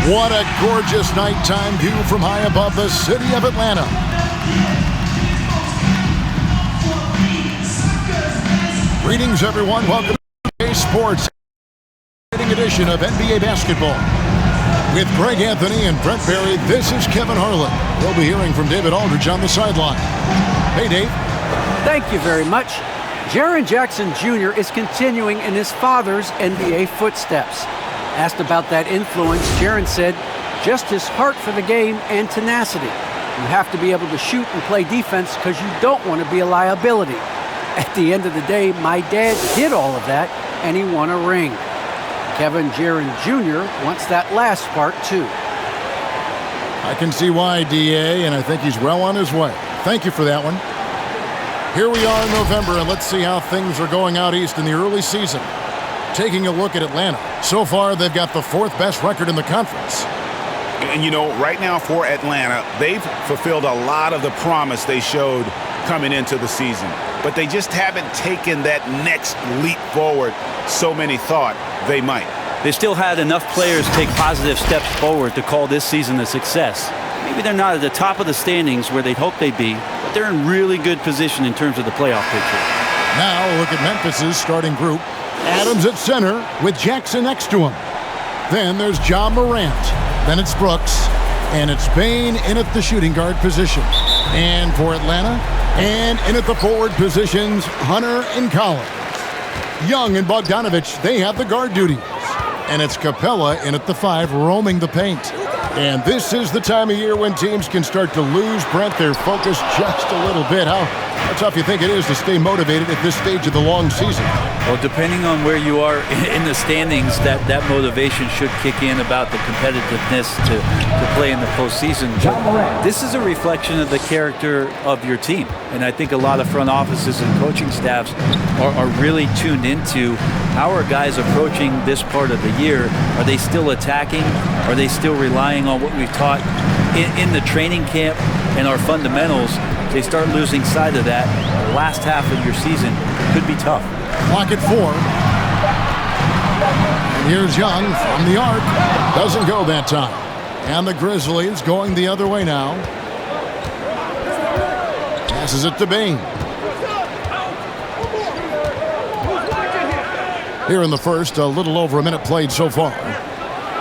What a gorgeous nighttime view from high above the city of Atlanta. Greetings, everyone. Welcome to NBA Sports edition of NBA basketball. With Greg Anthony and Brent Barry, this is Kevin Harlan. We'll be hearing from David Aldridge on the sideline. Hey, Dave. Thank you very much. Jaren Jackson Jr. is continuing in his father's NBA footsteps. Asked about that influence, Jaren said, just his heart for the game and tenacity. You have to be able to shoot and play defense because you don't want to be a liability. At the end of the day, my dad did all of that, and he won a ring. Kevin Jaren Jr. wants that last part, too. I can see why, DA, and I think he's well on his way. Thank you for that one. Here we are in November, and let's see how things are going out east in the early season. Taking a look at Atlanta. So far, they've got the fourth best record in the conference. And, you know, right now for Atlanta, they've fulfilled a lot of the promise they showed coming into the season. But they just haven't taken that next leap forward so many thought they might. They still had enough players take positive steps forward to call this season a success. Maybe they're not at the top of the standings where they'd hope they'd be, but they're in really good position in terms of the playoff picture. Now look at Memphis's starting group. Adams at center with Jackson next to him. Then there's John Morant. Then it's Brooks. And it's Bain in at the shooting guard position. And for Atlanta, and in at the forward positions, Hunter and Collins. Young and Bogdanovich, they have the guard duties. And it's Capella in at the 5, roaming the paint. And this is the time of year when teams can start to lose, Brent, their focus just a little bit. How tough you think it is to stay motivated at this stage of the long season? Well, depending on where you are in the standings, that motivation should kick in about the competitiveness to play in the postseason. But this is a reflection of the character of your team. And I think a lot of front offices and coaching staffs are really tuned into how are guys approaching this part of the year. Are they still attacking? Are they still relying on what we've taught in the training camp and our fundamentals? They start losing sight of that. The last half of your season could be tough. Clock at 4. And here's Young from the arc. Doesn't go that time. And the Grizzlies going the other way now. Passes it to Bain. Here in the first, a little over a minute played so far.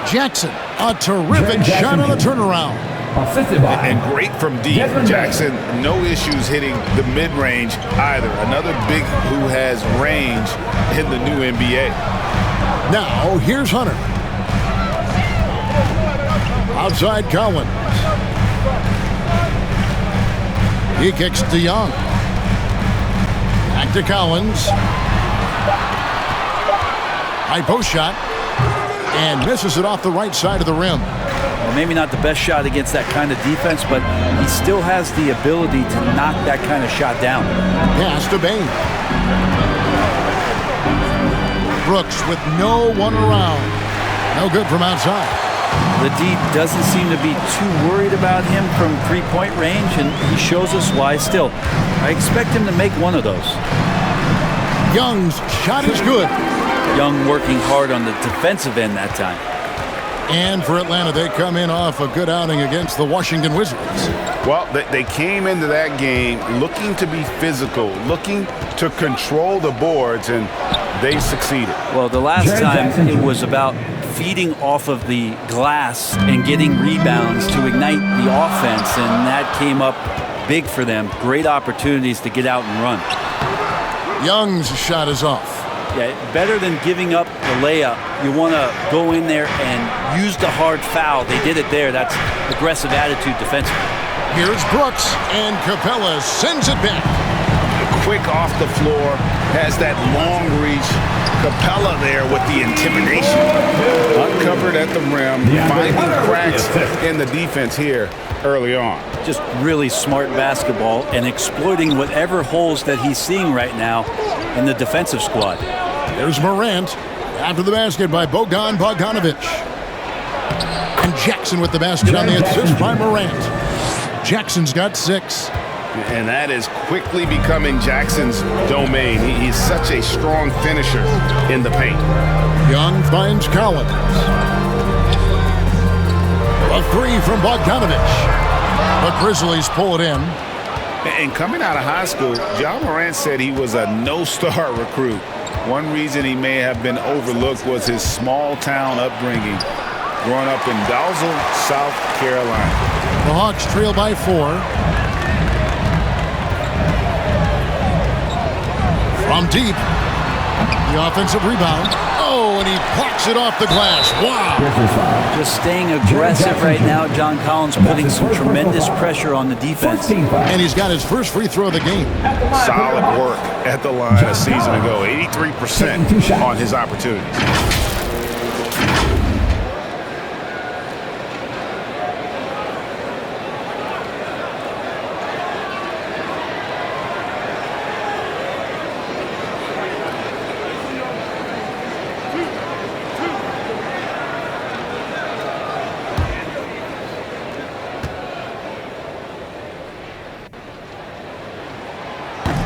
Jackson, a terrific shot on a turnaround. And great from deep. Jackson, no issues hitting the mid-range either. Another big who has range in the new NBA. Now, here's Hunter. Outside Collins. He kicks to Young. Back to Collins. High post shot. And misses it off the right side of the rim. Well, maybe not the best shot against that kind of defense, but he still has the ability to knock that kind of shot down. Pass to Bain. Brooks with no one around. No good from outside. The D doesn't seem to be too worried about him from three-point range, and he shows us why still. I expect him to make one of those. Young's shot is good. Young working hard on the defensive end that time. And for Atlanta, they come in off a good outing against the Washington Wizards. Well, they came into that game looking to be physical, looking to control the boards, and they succeeded. Well, the last time it was about feeding off of the glass and getting rebounds to ignite the offense, and that came up big for them. Great opportunities to get out and run. Young's shot is off. Yeah, better than giving up the layup. You want to go in there and use the hard foul. They did it there. That's aggressive attitude defensively. Here's Brooks, and Capella sends it back. Quick off the floor, has that long reach. Capella there with the intimidation. Uncovered at the rim, finding cracks in the defense here early on. Just really smart basketball and exploiting whatever holes that he's seeing right now in the defensive squad. There's Morant after the basket by Bogdanovich. And Jackson with the basket on the assist by Morant. Jackson's got 6. And that is quickly becoming Jackson's domain. He's such a strong finisher in the paint. Young finds Collins. A three from Bogdanovich. The Grizzlies pull it in. And coming out of high school, Ja Morant said he was a no-star recruit. One reason he may have been overlooked was his small-town upbringing, growing up in Dalzell, South Carolina. The Hawks trail by 4. From deep, the offensive rebound. Oh, and he plucks it off the glass. Wow. Just staying aggressive right now. John Collins putting some tremendous pressure on the defense. And he's got his first free throw of the game. Solid work at the line a season ago. 83% on his opportunities.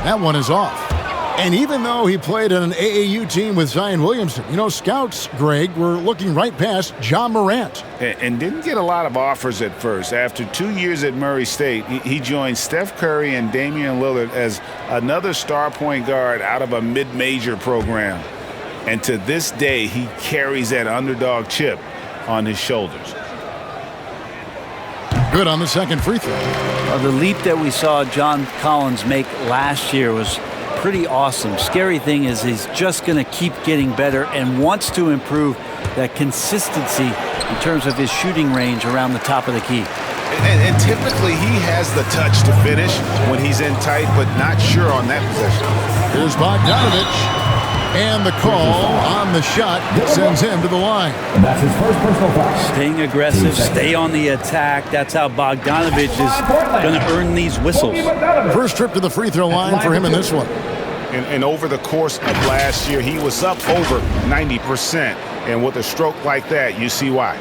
That one is off. And even though he played on an AAU team with Zion Williamson, you know, scouts, Greg, were looking right past Ja Morant. And didn't get a lot of offers at first. After 2 years at Murray State, he joined Steph Curry and Damian Lillard as another star point guard out of a mid-major program. And to this day, he carries that underdog chip on his shoulders. Good on the second free throw. The leap that we saw John Collins make last year was pretty awesome. Scary thing is he's just going to keep getting better and wants to improve that consistency in terms of his shooting range around the top of the key. And typically he has the touch to finish when he's in tight, but not sure on that possession. Here's Bogdanovich. And the call on the shot sends him to the line. That's his first personal foul. Staying aggressive, stay on the attack. That's how Bogdanovich is going to earn these whistles. First trip to the free throw line for him in this one. And over the course of last year, he was up over 90%. And with a stroke like that, you see why.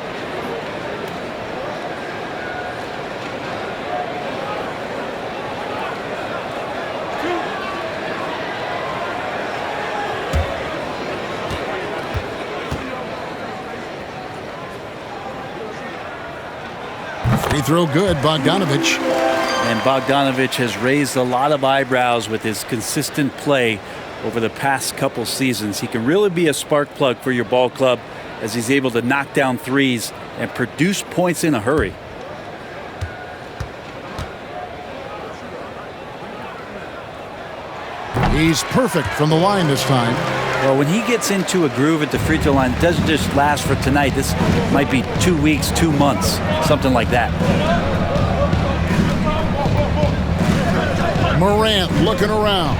Free throw good, Bogdanovich. And Bogdanovich has raised a lot of eyebrows with his consistent play over the past couple seasons. He can really be a spark plug for your ball club as he's able to knock down threes and produce points in a hurry. He's perfect from the line this time. Well, when he gets into a groove at the free throw line, it doesn't just last for tonight. This might be 2 weeks, 2 months, something like that. Morant looking around.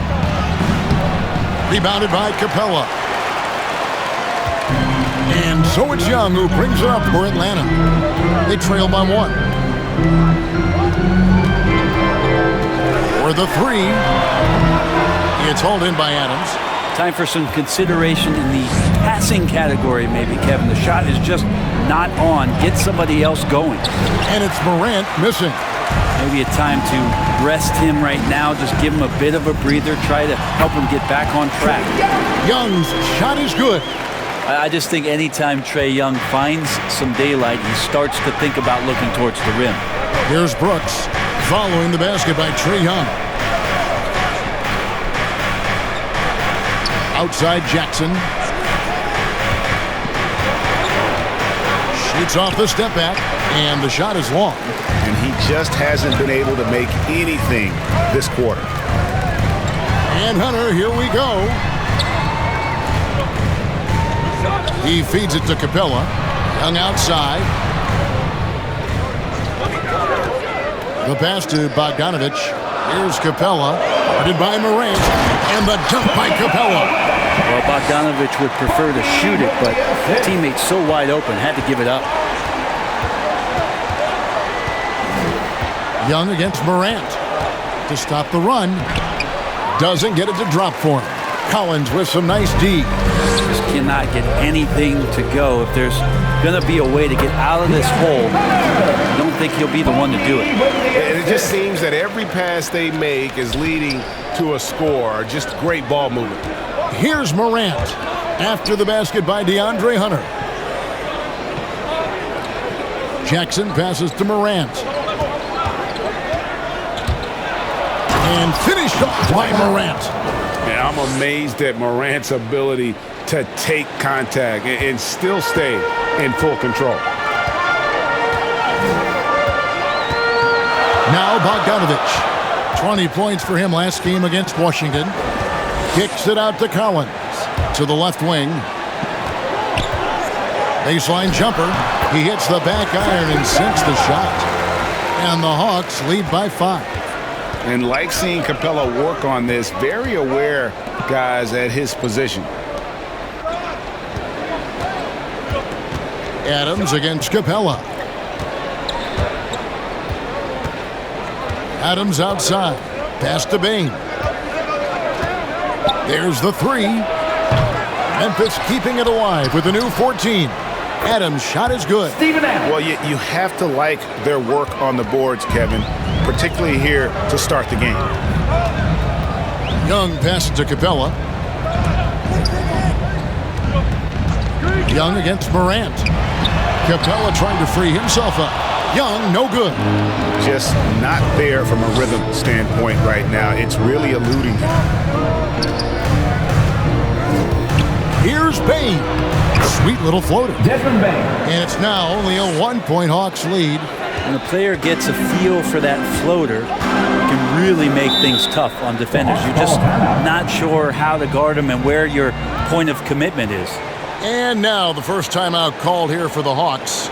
Rebounded by Capella. And so it's Young who brings it up for Atlanta. They trail by 1. For the three. It's hauled in by Adams. Time for some consideration in the passing category, maybe, Kevin. The shot is just not on. Get somebody else going. And it's Morant missing. Maybe a time to rest him right now. Just give him a bit of a breather. Try to help him get back on track. Young's shot is good. I just think anytime Trae Young finds some daylight, he starts to think about looking towards the rim. Here's Brooks following the basket by Trae Young. Outside Jackson. Shoots off the step back, and the shot is long. And he just hasn't been able to make anything this quarter. And Hunter, here we go. He feeds it to Capella. Young outside. The pass to Bogdanovich. Here's Capella. Guarded by Morant. And the jump by Capella. Well, Bogdanovich would prefer to shoot it, but the teammate's so wide open, had to give it up. Young against Morant to stop the run. Doesn't get it to drop for him. Collins with some nice D. Just cannot get anything to go. If there's going to be a way to get out of this hole, I don't think he'll be the one to do it. And it just seems that every pass they make is leading to a score. Just great ball movement. Here's Morant after the basket by DeAndre Hunter. Jackson passes to Morant. And finished off by Morant. Yeah, I'm amazed at Morant's ability to take contact and still stay in full control. Now Bogdanovich. 20 points for him last game against Washington. Kicks it out to Collins. To the left wing. Baseline jumper. He hits the back iron and sinks the shot. And the Hawks lead by 5. And like seeing Capella work on this, very aware, guys, at his position. Adams against Capella. Adams outside. Pass to Bain. There's the 3. Memphis keeping it alive with a new 14. Adams' shot is good. Well, you have to like their work on the boards, Kevin, particularly here to start the game. Young passes to Capella. Young against Morant. Capella trying to free himself up. Young, no good. Just not there from a rhythm standpoint right now. It's really eluding him. Here's Bain. Sweet little floater. Desmond Bain. And it's now only a 1-point Hawks lead. When a player gets a feel for that floater, it can really make things tough on defenders. You're just not sure how to guard them and where your point of commitment is. And now the first timeout called here for the Hawks.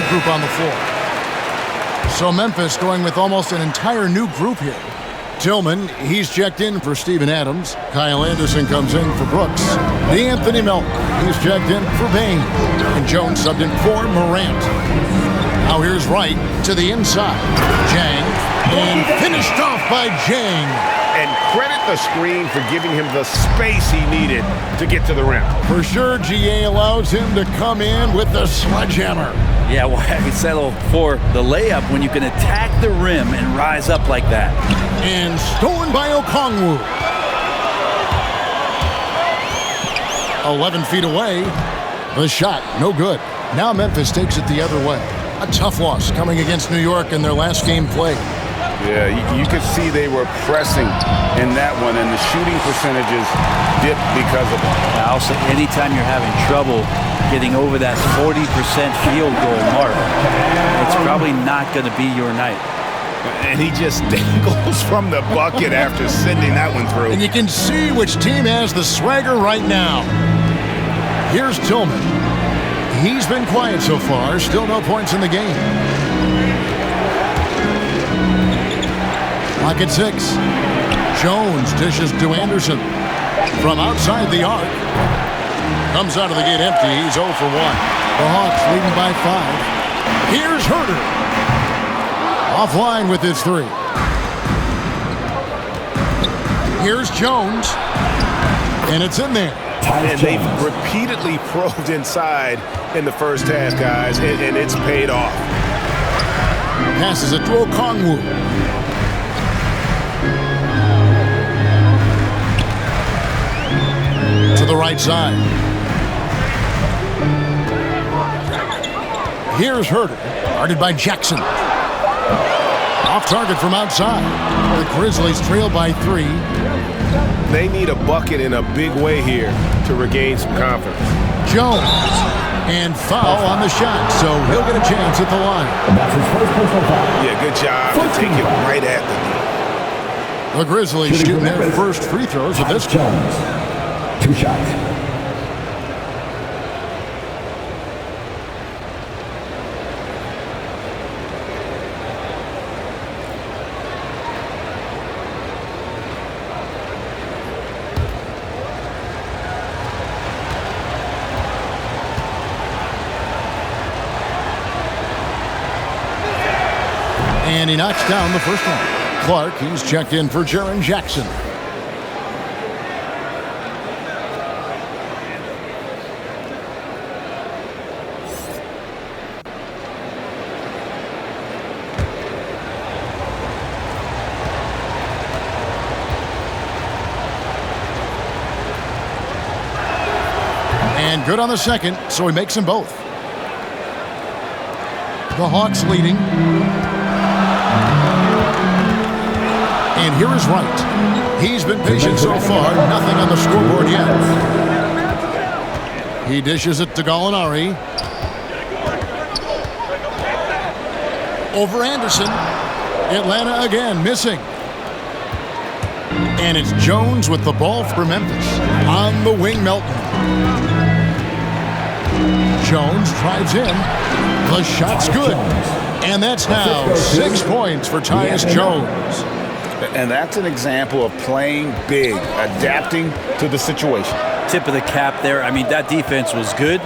Group on the floor. So Memphis going with almost an entire new group here. Tillman, he's checked in for Steven Adams. Kyle Anderson comes in for Brooks. D'Anthony Melton, he's checked in for Bain. And Jones subbed in for Morant. Now here's Wright to the inside. Jang, and finished off by Jang. And credit the screen for giving him the space he needed to get to the rim. For sure, GA allows him to come in with the sledgehammer. Yeah, why settle for the layup when you can attack the rim and rise up like that? And stolen by Okongwu. 11 feet away. The shot, no good. Now Memphis takes it the other way. A tough loss coming against New York in their last game played. Yeah, you could see they were pressing in that one, and the shooting percentages dipped because of it. Also, anytime you're having trouble getting over that 40% field goal mark, it's probably not going to be your night. And he just dangles from the bucket after sending that one through. And you can see which team has the swagger right now. Here's Tillman. He's been quiet so far. Still no points in the game. Clock at 6. Jones dishes to Anderson. From outside the arc. Comes out of the gate empty. He's 0 for 1. The Hawks leading by 5. Here's Herter. Offline with his 3. Here's Jones. And it's in there. And they've repeatedly probed inside in the first half, guys, and it's paid off. Passes it to Okongwu. To the right side. Here's Herter, guarded by Jackson. Off target from outside. The Grizzlies trail by 3. They need a bucket in a big way here to regain some confidence. Jones. And foul on the shot, so he'll get a chance at the line. And that's his first personal foul. Yeah, good job to take it right at The Grizzlies shooting their first free throws of this game. Jones. 2 shots. And he knocks down the first one. Clark, he's checked in for Jaren Jackson. And good on the second, so he makes them both. The Hawks leading. And here is Wright. He's been patient so far. Nothing on the scoreboard yet. He dishes it to Gallinari. Over Anderson. Atlanta again missing. And it's Jones with the ball for Memphis. On the wing, Melton. Jones drives in. The shot's good. And that's now 6 points for Tyus Jones. And that's an example of playing big, adapting to the situation. Tip of the cap there. I mean, that defense was good.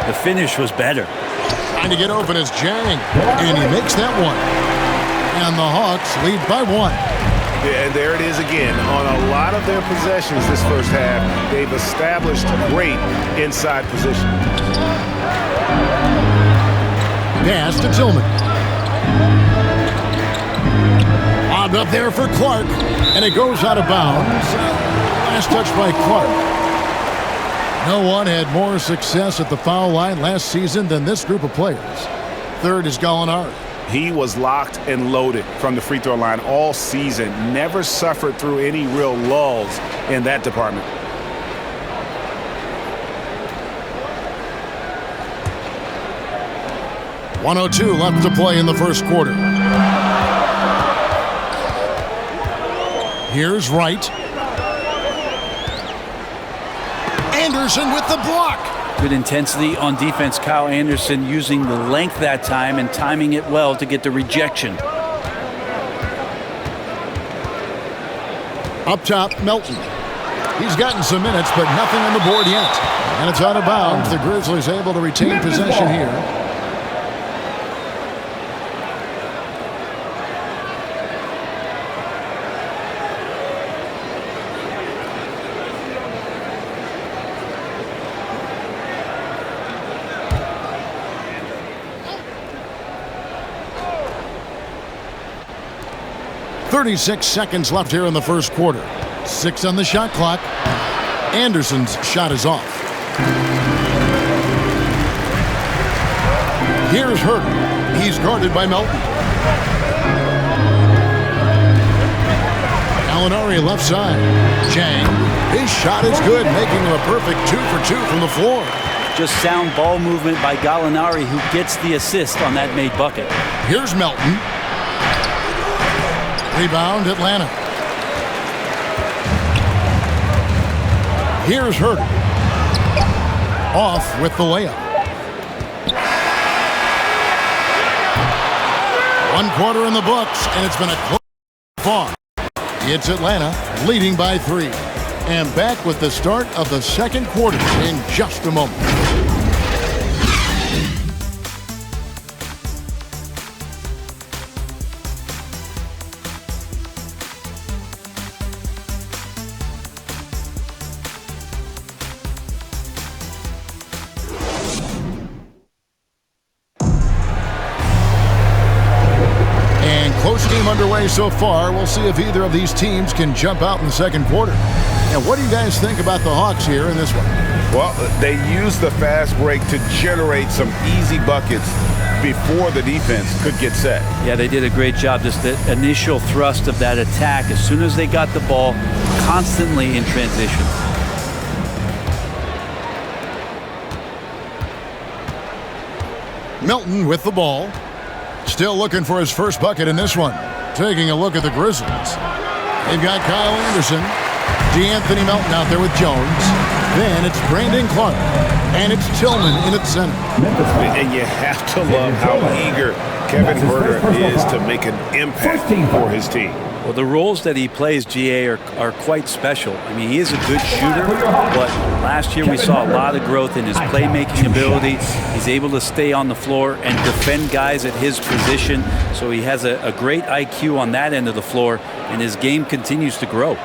The finish was better. Trying to get open is Jang, and he makes that one. And the Hawks lead by 1. Yeah, and there it is again. On a lot of their possessions this first half, they've established great inside position. Pass to Tillman. Up there for Clark, and it goes out of bounds. Last touch by Clark. No one had more success at the foul line last season than this group of players. Third is Gallinari. He was locked and loaded from the free throw line all season. Never suffered through any real lulls in that department. .102 left to play in the first quarter. Here's Wright. Anderson with the block. Good intensity on defense. Kyle Anderson using the length that time and timing it well to get the rejection. Up top, Melton. He's gotten some minutes, but nothing on the board yet. And it's out of bounds. The Grizzlies able to retain possession here. .36 seconds left here in the first quarter. 6 on the shot clock. Anderson's shot is off. Here's Hurd. He's guarded by Melton. Gallinari left side. Jang. His shot is good, making him a perfect 2 for 2 from the floor. Just sound ball movement by Gallinari, who gets the assist on that made bucket. Here's Melton. Rebound, Atlanta. Here's Hurd. Off with the layup. 1 quarter in the books, and it's been a close fought. It's Atlanta leading by 3. And back with the start of the second quarter in just a moment. Close game underway so far. We'll see if either of these teams can jump out in the second quarter. And what do you guys think about the Hawks here in this one? Well, they used the fast break to generate some easy buckets before the defense could get set. Yeah, they did a great job. Just the initial thrust of that attack, as soon as they got the ball, constantly in transition. Milton with the ball. Still looking for his first bucket in this one. Taking a look at the Grizzlies. They've got Kyle Anderson. D'Anthony Melton out there with Jones. Then it's Brandon Clark. And it's Tillman in at center. And you have to love how eager Kevin Huerter is to make an impact for his team. Well, the roles that he plays, GA, are quite special. I mean, he is a good shooter, but last year we saw a lot of growth in his playmaking ability. He's able to stay on the floor and defend guys at his position. So he has a great IQ on that end of the floor, and his game continues to grow.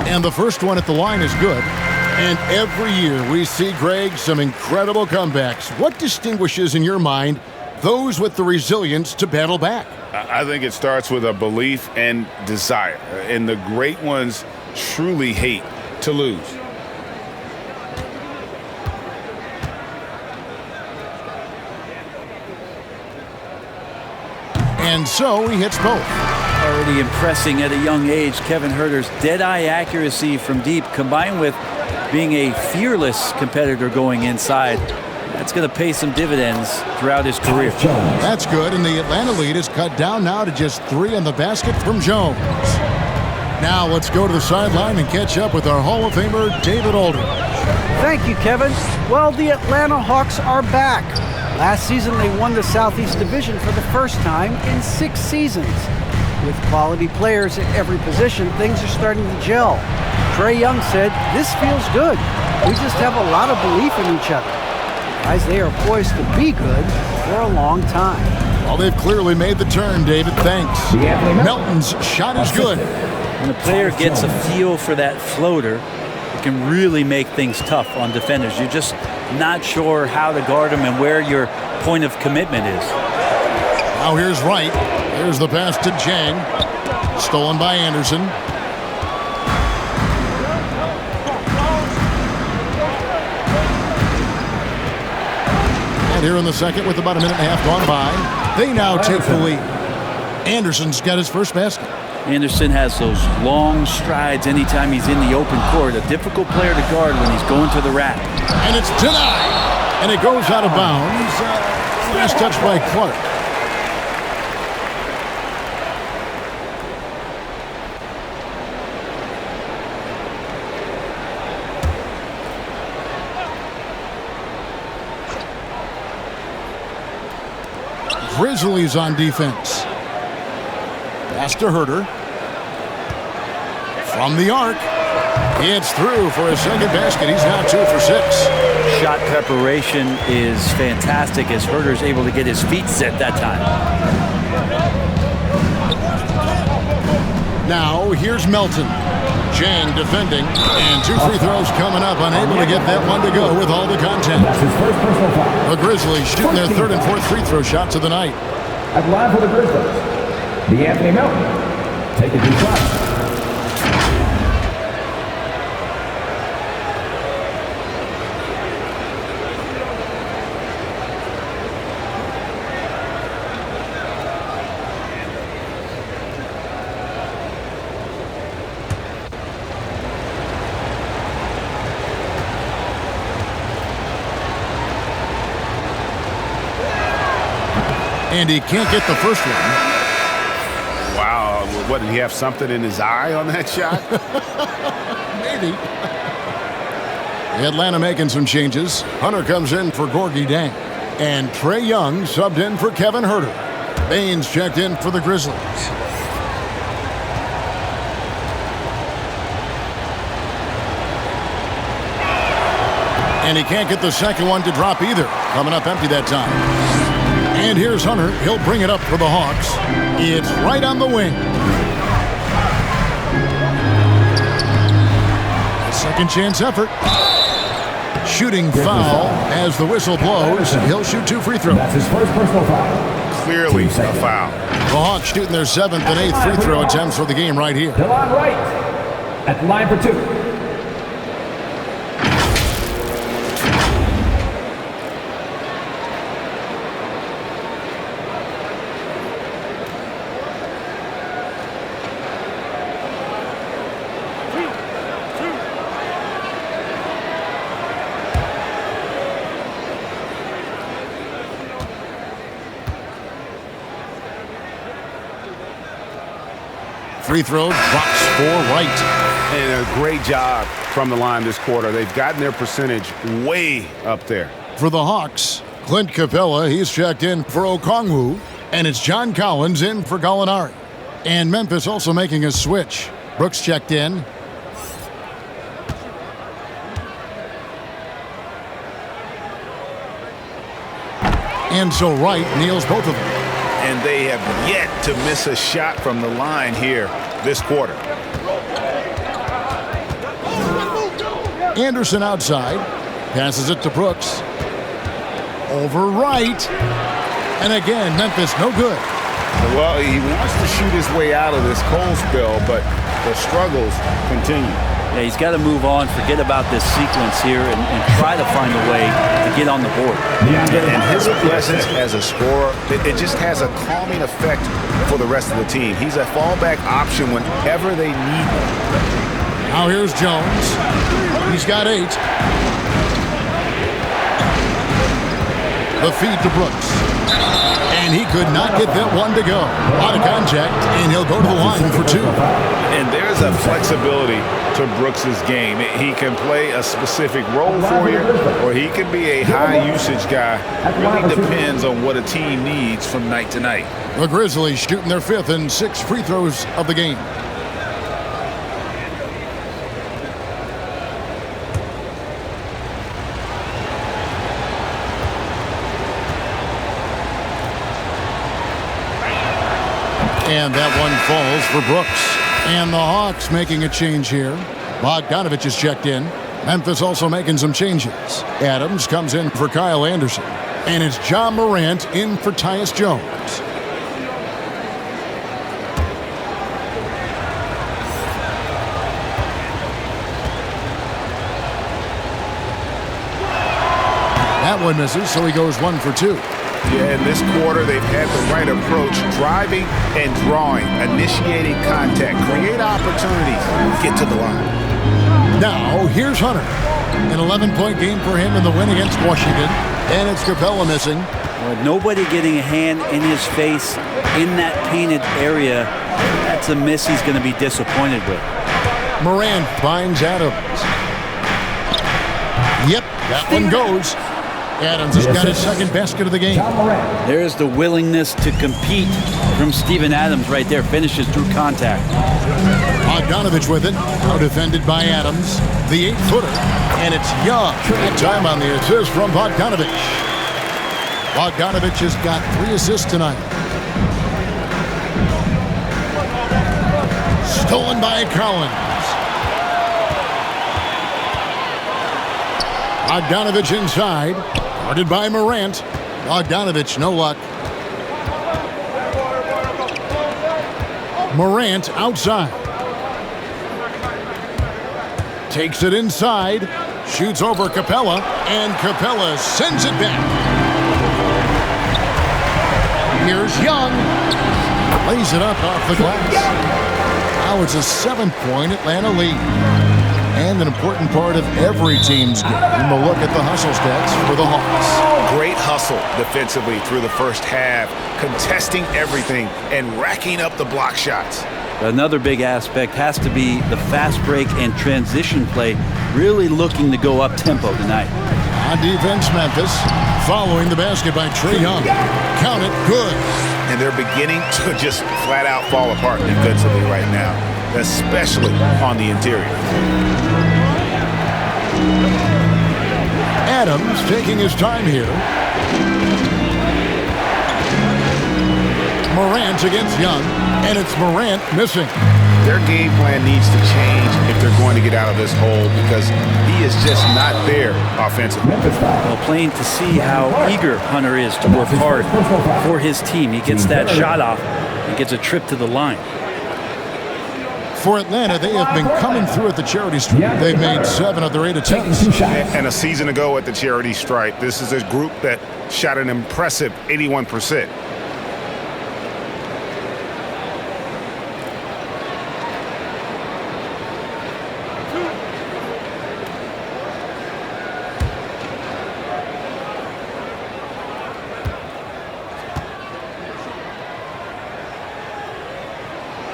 And the first one at the line is good. And every year we see, Greg, some incredible comebacks. What distinguishes, in your mind, those with the resilience to battle back? I think it starts with a belief and desire. And the great ones truly hate to lose. And so he hits both. Already impressing at a young age, Kevin Huerter's dead-eye accuracy from deep, combined with being a fearless competitor going inside. That's going to pay some dividends throughout his career. That's good, and the Atlanta lead is cut down now to just 3 on the basket from Jones. Now let's go to the sideline and catch up with our Hall of Famer, David Aldridge. Thank you, Kevin. Well, the Atlanta Hawks are back. Last season, they won the Southeast Division for the first time in 6 seasons. With quality players at every position, things are starting to gel. Trae Young said, "This feels good. We just have a lot of belief in each other." Guys, they are poised to be good for a long time. Well, they've clearly made the turn, David. Thanks. Melton's shot is good. When a player gets a feel for that floater, it can really make things tough on defenders. You're just not sure how to guard them and where your point of commitment is. Now here's Wright. Here's the pass to Jang. Stolen by Anderson. And here in the second, with about a minute and a half gone by, they now take the lead. Anderson's got his first basket. Anderson has those long strides anytime he's in the open court. A difficult player to guard when he's going to the rack. And it's denied. And it goes out of bounds. Last touch by Clark. Grizzlies on defense. Pass to Huerter. From the arc. It's through for his second basket. He's now 2 for 6. Shot preparation is fantastic as Huerter's able to get his feet set that time. Now here's Melton. Jang defending, and 2 free throws coming up, unable to get that one to go with all the contact. The Grizzlies shooting their 3rd and 4th free throw shots of the night. At line for the Grizzlies, D'Anthony Melton. Take a deep shot. And he can't get the first one. Wow. What, did he have something in his eye on that shot? Maybe. Atlanta making some changes. Hunter comes in for Gorgie Dang. And Trae Young subbed in for Kevin Huerter. Baines checked in for the Grizzlies. And he can't get the second one to drop either. Coming up empty that time. And here's Hunter. He'll bring it up for the Hawks. It's right on the wing. Second chance effort. Shooting foul as the whistle blows. He'll shoot 2 free throws. That's his first personal foul. Clearly a foul. The Hawks shooting their 7th and 8th free throw attempts for the game right here. Delon Wright at the line for 2. free throw drops for right. And a great job from the line this quarter. They've gotten their percentage way up there. For the Hawks, Clint Capella, he's checked in for Okongwu, and it's John Collins in for Gallinari. And Memphis also making a switch. Brooks checked in. And so Wright kneels both of them. And they have yet to miss a shot from the line here this quarter. Anderson outside. Passes it to Brooks. Over Wright. And again, Memphis no good. Well, he wants to shoot his way out of this cold spell, but the struggles continue. Yeah, he's got to move on, forget about this sequence here, and try to find a way to get on the board. And his presence as a scorer, it just has a calming effect for the rest of the team. He's a fallback option whenever they need him. Now here's Jones. He's got 8. The feed to Brooks. And he could not get that one to go. Out of contact, and he'll go to the line for 2. And there's a flexibility to Brooks's game. He can play a specific role for you, or he can be a high-usage guy. Really depends on what a team needs from night to night. The Grizzlies shooting their 5th and 6th free throws of the game. And that one falls for Brooks. And the Hawks making a change here. Bogdanovich is checked in. Memphis also making some changes. Adams comes in for Kyle Anderson. And it's John Morant in for Tyus Jones. That one misses, so he goes 1 for 2. Yeah, in this quarter, they've had the right approach, driving and drawing, initiating contact, create opportunities, get to the line. Now, here's Hunter. An 11-point game for him in the win against Washington. And it's Capella missing. Well, nobody getting a hand in his face in that painted area. That's a miss he's going to be disappointed with. Morant finds Adams. Yep, that one goes. Adams has got his 2nd basket of the game. There's the willingness to compete from Steven Adams right there. Finishes through contact. Bogdanovich with it. Now defended by Adams. The 8-footer. And it's Young. That time on the assist from Bogdanovich. Bogdanovich has got 3 assists tonight. Stolen by Collins. Bogdanovich inside. Guarded by Morant. Bogdanovich, no luck. Morant outside. Takes it inside. Shoots over Capella. And Capella sends it back. Here's Young. Lays it up off the glass. Now it's a 7-point Atlanta lead. And an important part of every team's game. We'll look at the hustle stats for the Hawks. Great hustle defensively through the first half, contesting everything and racking up the block shots. Another big aspect has to be the fast break and transition play, really looking to go up tempo tonight. On defense, Memphis, following the basket by Trae Young. Count it, good. And they're beginning to just flat out fall apart defensively right now, especially on the interior. Adams taking his time here. Morant against Young, and it's Morant missing. Their game plan needs to change if they're going to get out of this hole because he is just not there offensively. Well, plain to see how eager Hunter is to work hard for his team. He gets that shot off and gets a trip to the line. For Atlanta, they have been coming through at the charity stripe. They've made 7 of their 8 attempts. And a season ago at the charity stripe, this is a group that shot an impressive 81%.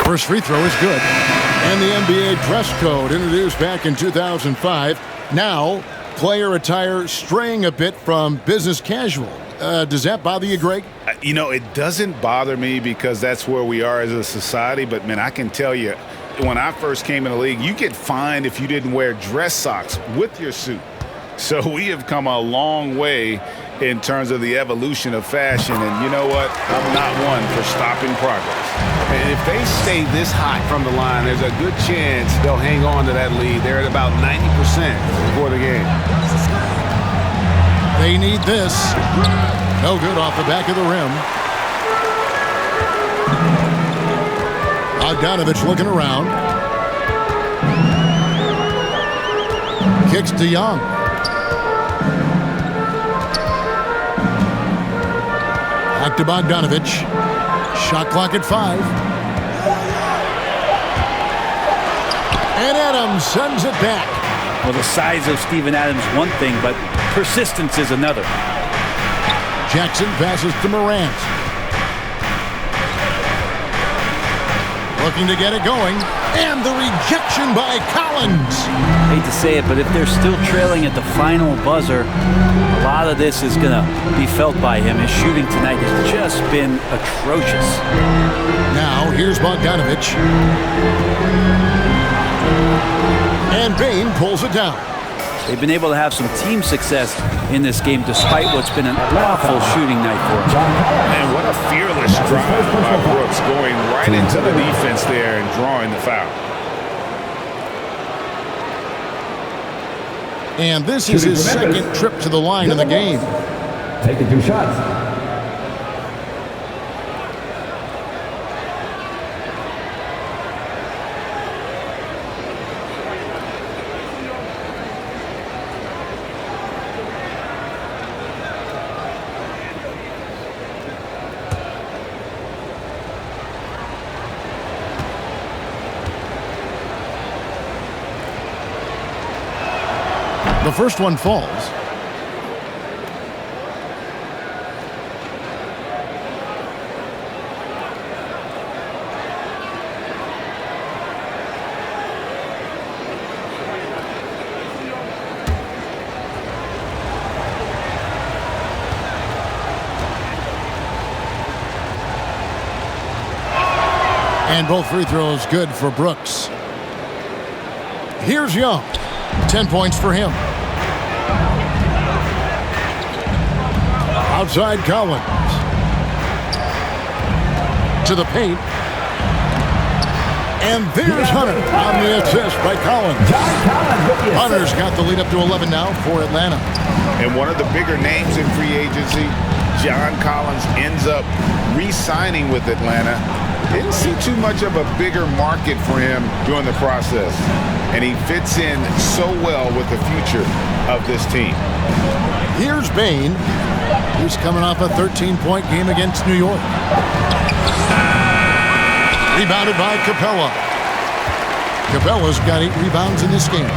For First free throw is good. And the NBA dress code introduced back in 2005. Now, player attire straying a bit from business casual. Does that bother you, Greg? You know, it doesn't bother me because that's where we are as a society. But, man, I can tell you, when I first came in the league, you get fined if you didn't wear dress socks with your suit. So we have come a long way in terms of the evolution of fashion. And you know what? I'm not one for stopping progress. And if they stay this hot from the line, there's a good chance they'll hang on to that lead. They're at about 90% before the game. They need this. No good off the back of the rim. Bogdanovich looking around. Kicks to Young. Back to Bogdanovich. Shot clock at 5. And Adams sends it back. Well, the size of Steven Adams one thing, but persistence is another. Jackson passes to Morant. Looking to get it going. And the rejection by Collins. Hate to say it, but if they're still trailing at the final buzzer, a lot of this is going to be felt by him. His shooting tonight has just been atrocious. Now, here's Bogdanovich. And Bane pulls it down. They've been able to have some team success in this game despite what's been an awful shooting night for them. And what a fearless drive by Brooks, going right into the defense there and drawing the foul. And this is his second trip to the line in the game. Taking 2 shots. The first one falls. And both free throws good for Brooks. Here's Young. 10 points for him. Outside Collins. To the paint. And there's Hunter on the assist by Collins. Hunter's got the lead up to 11 now for Atlanta. And one of the bigger names in free agency, John Collins, ends up re-signing with Atlanta. Didn't see too much of a bigger market for him during the process. And he fits in so well with the future of this team. Here's Bane. He's coming off a 13-point game against New York. Rebounded by Capella. Capella's got 8 rebounds in this game.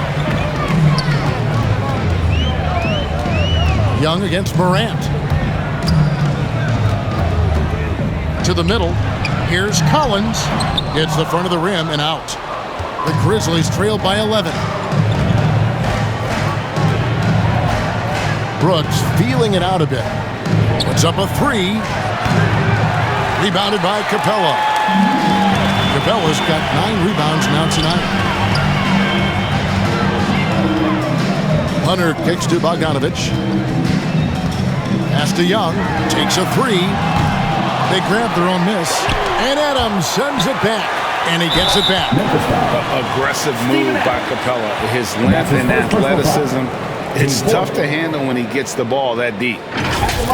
Young against Morant. To the middle. Here's Collins. Hits the front of the rim and out. The Grizzlies trail by 11. Brooks feeling it out a bit. Puts up a 3. Rebounded by Capella. Capella's got 9 rebounds now tonight. Hunter kicks to Bogdanovich. Pass to Young. Takes a 3. They grab their own miss. And Adams sends it back. And he gets it back. Aggressive move by Capella. His length and athleticism. It's tough to handle when he gets the ball that deep.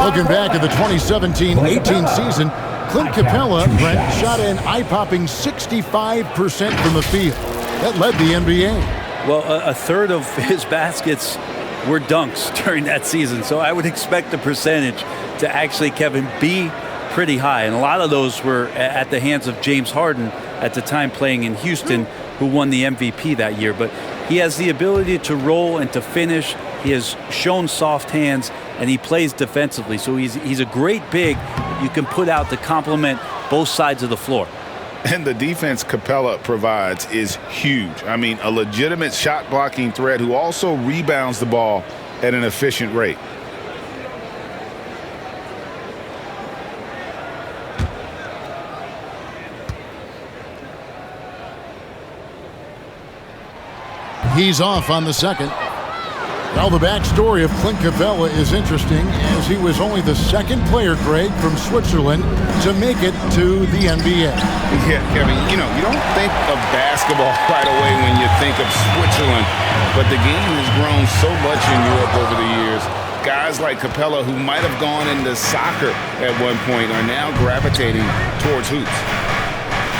Looking back at the 2017-18 season, Clint Capella shot an eye-popping 65% from the field. That led the NBA. Well, a third of his baskets were dunks during that season, so I would expect the percentage to actually, Kevin, be pretty high. And a lot of those were at the hands of James Harden at the time playing in Houston, who won the MVP that year. But he has the ability to roll and to finish. He has shown soft hands, and he plays defensively. So he's a great big you can put out to complement both sides of the floor. And the defense Capella provides is huge. I mean, a legitimate shot blocking threat who also rebounds the ball at an efficient rate. He's off on the second. Now the backstory of Clint Capella is interesting, as he was only the second player, Greg, from Switzerland to make it to the NBA. Yeah, Kevin, you don't think of basketball right away when you think of Switzerland, but the game has grown so much in Europe over the years. Guys like Capella, who might have gone into soccer at one point, are now gravitating towards hoops.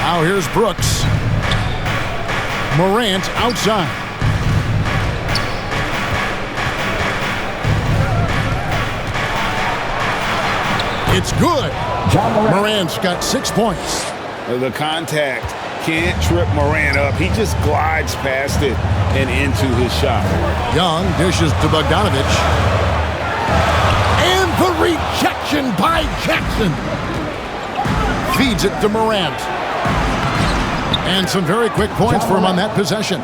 Now here's Brooks. Morant outside. It's good. Morant's got 6 points. The contact can't trip Morant up. He just glides past it and into his shot. Young dishes to Bogdanovich. And the rejection by Jackson. Feeds it to Morant. And some very quick points for him on that possession.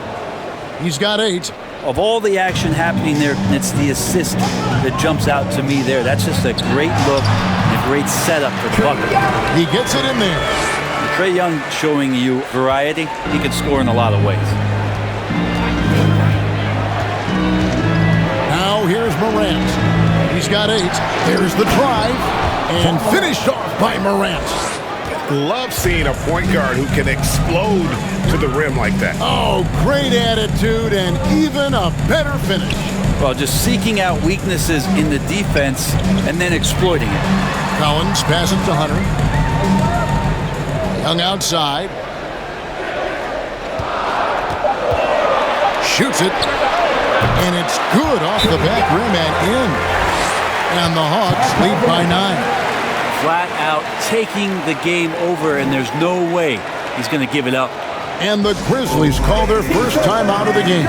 He's got 8. Of all the action happening there, it's the assist that jumps out to me there. That's just a great look and a great setup for the bucket. He gets it in there. Trae Young showing you variety. He can score in a lot of ways. Now here's Morant. He's got 8. There's the drive. And finished off by Morant. Love seeing a point guard who can explode to the rim like that. Oh, great attitude and even a better finish. Well, just seeking out weaknesses in the defense and then exploiting it. Collins passes to Hunter. Young outside. Shoots it. And it's good off the back rim and in. And the Hawks lead by 9. Flat out taking the game over, and there's no way he's going to give it up. And the Grizzlies call their first time out of the game.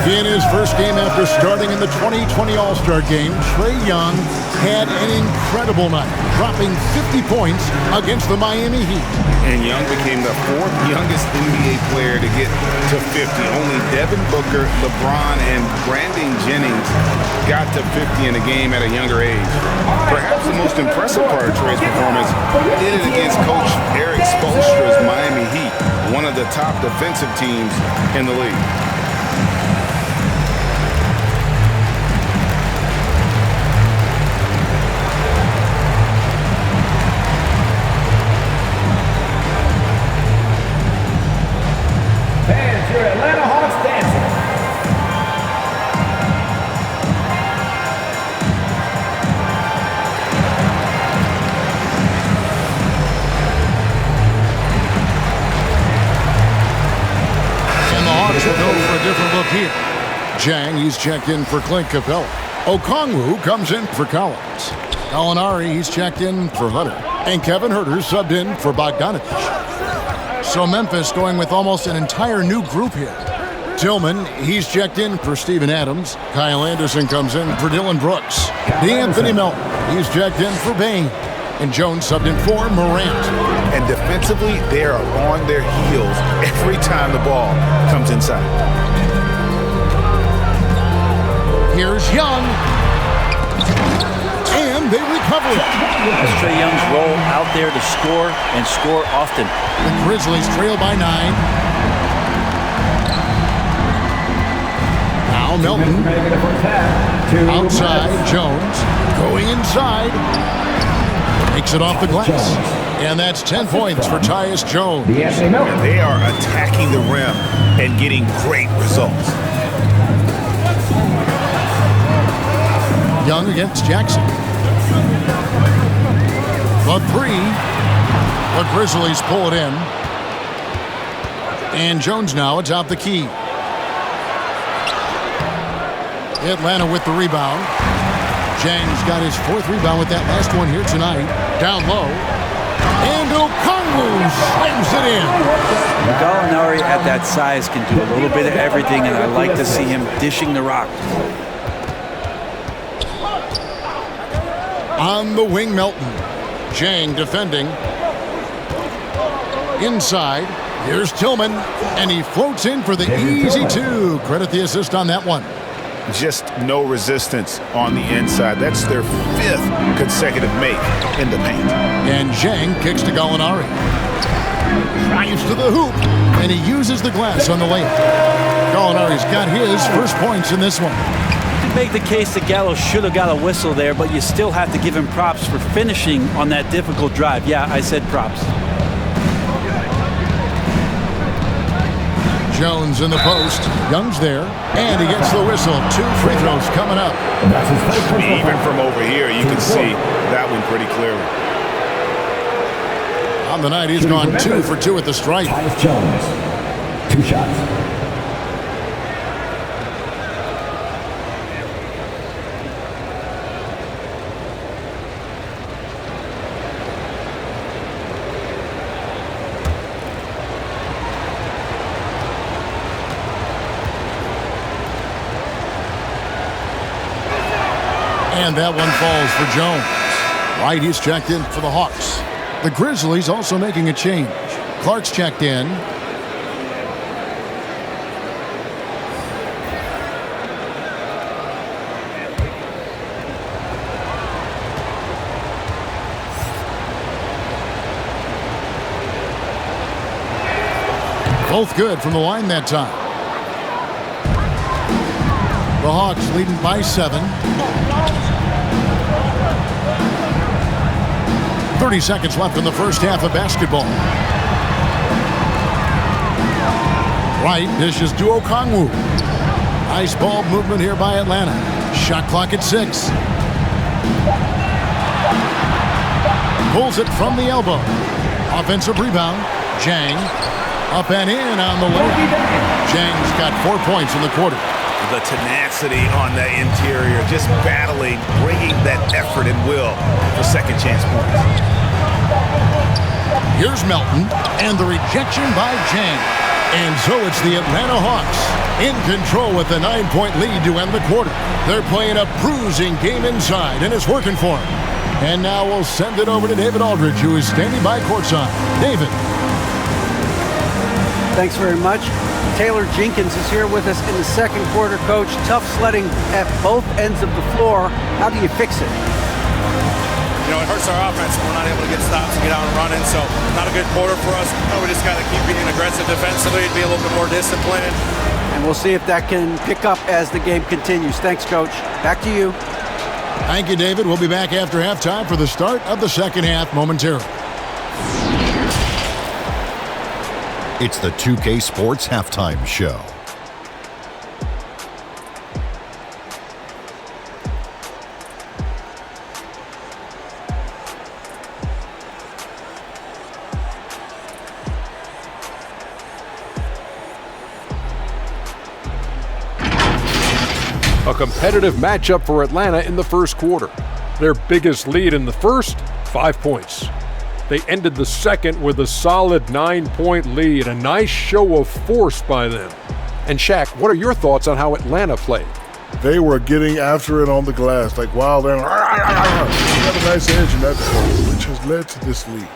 In his first game after starting in the 2020 All-Star Game, Trae Young had an incredible night, dropping 50 points against the Miami Heat. And Young became the 4th youngest NBA player to get to 50. Only Devin Booker, LeBron, and Brandon Jennings got to 50 in a game at a younger age. Perhaps the most impressive part of Trae's performance did it against Coach Eric Spoelstra's Miami Heat, one of the top defensive teams in the league. Fans, your Atlanta Hawks dancing. Go for a different look here. Jang, he's checked in for Clint Capella. Okongwu comes in for Collins. Gallinari, he's checked in for Hunter. And Kevin Huerter subbed in for Bogdanovich. So Memphis going with almost an entire new group here. Tillman, he's checked in for Steven Adams. Kyle Anderson comes in for Dillon Brooks. D'Anthony Melton, he's checked in for Bane. And Jones subbed in for Morant. And defensively, they are on their heels every time the ball comes inside. Here's Young. And they recover it. That's Trae Young's role out there to score and score often. The Grizzlies trail by 9. Now Melton. Outside, Jones. Going inside. Makes it off the glass. And that's 10 points for Tyus Jones. And they are attacking the rim and getting great results. Young against Jackson. The 3. The Grizzlies pull it in. And Jones now atop the key. Atlanta with the rebound. Jang's got his 4th rebound with that last one here tonight. Down low. And Okongwu slams it in. Gallinari at that size can do a little bit of everything, and I like to see him dishing the rock. On the wing, Melton. Jang defending. Inside, here's Tillman, and he floats in for the easy two. Credit the assist on that one. Just no resistance on the inside. That's their 5th consecutive make in the paint. And Zhang kicks to Gallinari. Drives to the hoop, and he uses the glass on the layup. Gallinari's got his first points in this one. You can make the case that Gallo should have got a whistle there, but you still have to give him props for finishing on that difficult drive. Yeah, I said props. Jones in the post. Young's there, and he gets the whistle. 2 free throws coming up. Even from over here, you can see that one pretty clearly. On the night, he's gone 2 for 2 at the stripe. Tyus Jones, 2 shots. And that one falls for Jones. Right, he's checked in for the Hawks. The Grizzlies also making a change. Clark's checked in. Both good from the line that time. The Hawks leading by 7. 30 seconds left in the first half of basketball. Right dishes to Okongwu. Nice ball movement here by Atlanta. Shot clock at 6. Pulls it from the elbow. Offensive rebound. Zhang up and in on the layup. Zhang's got 4 points in the quarter. The tenacity on the interior, just battling, bringing that effort and will for second chance points. Here's Melton, and the rejection by Zhang. And so it's the Atlanta Hawks in control with a 9-point lead to end the quarter. They're playing a bruising game inside, and it's working for them. And now we'll send it over to David Aldridge, who is standing by courtside. David. Thanks very much. Taylor Jenkins is here with us in the second quarter, Coach. Tough sledding at both ends of the floor. How do you fix it? You know, it hurts our offense. We're not able to get stops and get out and running, so not a good quarter for us. We just got to keep being aggressive defensively, be a little bit more disciplined. And we'll see if that can pick up as the game continues. Thanks, Coach. Back to you. Thank you, David. We'll be back after halftime for the start of the second half momentarily. It's the 2K Sports Halftime Show. A competitive matchup for Atlanta in the first quarter. Their biggest lead in the first, 5 points. They ended the second with a solid 9-point lead, a nice show of force by them. And Shaq, what are your thoughts on how Atlanta played? They were getting after it on the glass, like wild and they have a nice edge in that point, which has led to this lead.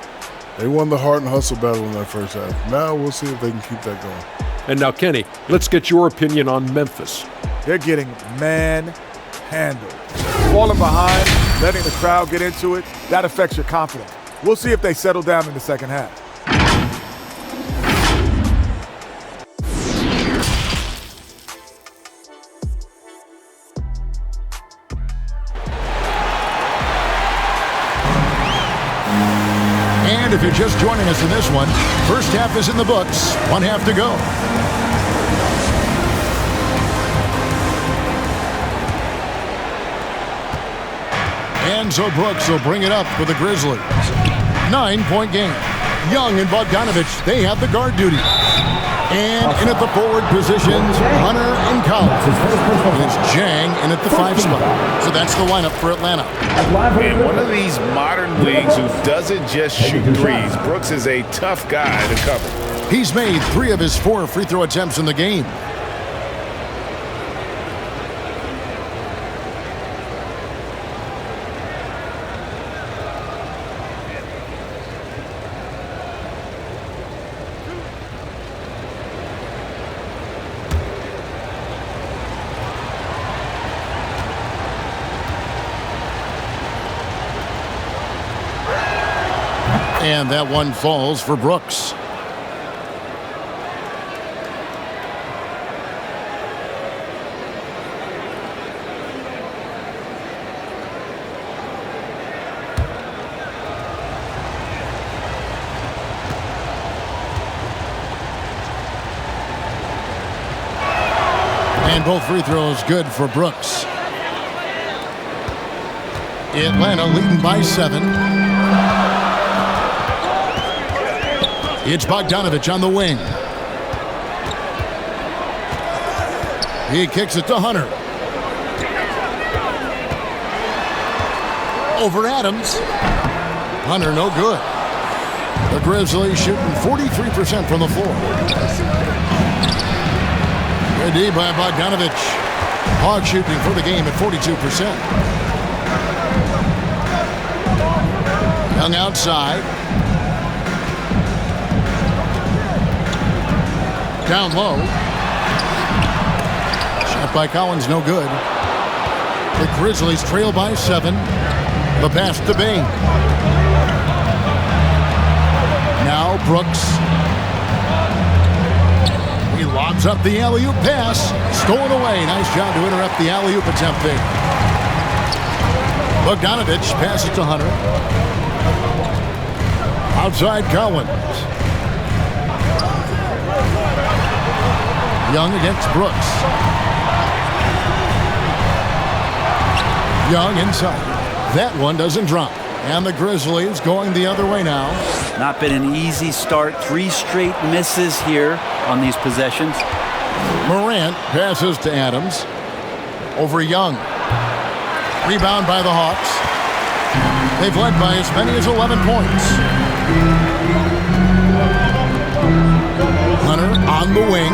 They won the heart and hustle battle in that first half. Now we'll see if they can keep that going. And now, Kenny, let's get your opinion on Memphis. They're getting manhandled. Falling behind, letting the crowd get into it, that affects your confidence. We'll see if they settle down in the second half. And if you're just joining us in this one, first half is in the books. 1 half to go. Enzo Brooks will bring it up for the Grizzlies. 9-point game. Young and Bogdanovich, they have the guard duty. And in at the forward positions, Hunter and Collins. And it's Zhang in at the 5 spot. So that's the lineup for Atlanta. And one of these modern leagues who doesn't just shoot threes. Brooks is a tough guy to cover. He's made 3 of his 4 free throw attempts in the game. And that one falls for Brooks. And both free throws good for Brooks. Atlanta leading by 7. It's Bogdanovich on the wing. He kicks it to Hunter. Over Adams. Hunter no good. The Grizzlies shooting 43% from the floor. Good D by Bogdanovich. Hog shooting for the game at 42%. Young outside. Down low. Shot by Collins, no good. The Grizzlies trail by 7. The pass to Bain. Now Brooks. He lobs up the alley-oop pass. Stolen away. Nice job to interrupt the alley-oop attempt there. Bogdanovich passes to Hunter. Outside Collins. Young against Brooks. Young inside. That one doesn't drop. And the Grizzlies going the other way now. Not been an easy start. 3 straight misses here on these possessions. Morant passes to Adams. Over Young. Rebound by the Hawks. They've led by as many as 11 points. Hunter on the wing.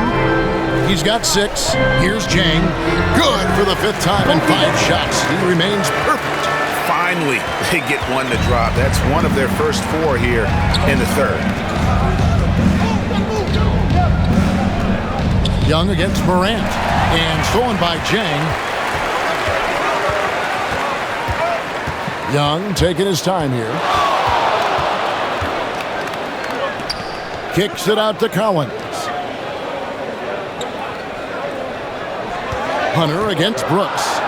He's got 6. Here's Jang. Good for the 5th time in 5 shots. He remains perfect. Finally, they get one to drop. That's one of their first 4 here in the 3rd. Young against Morant. And stolen by Jang. Young taking his time here. Kicks it out to Collins. Hunter against Brooks.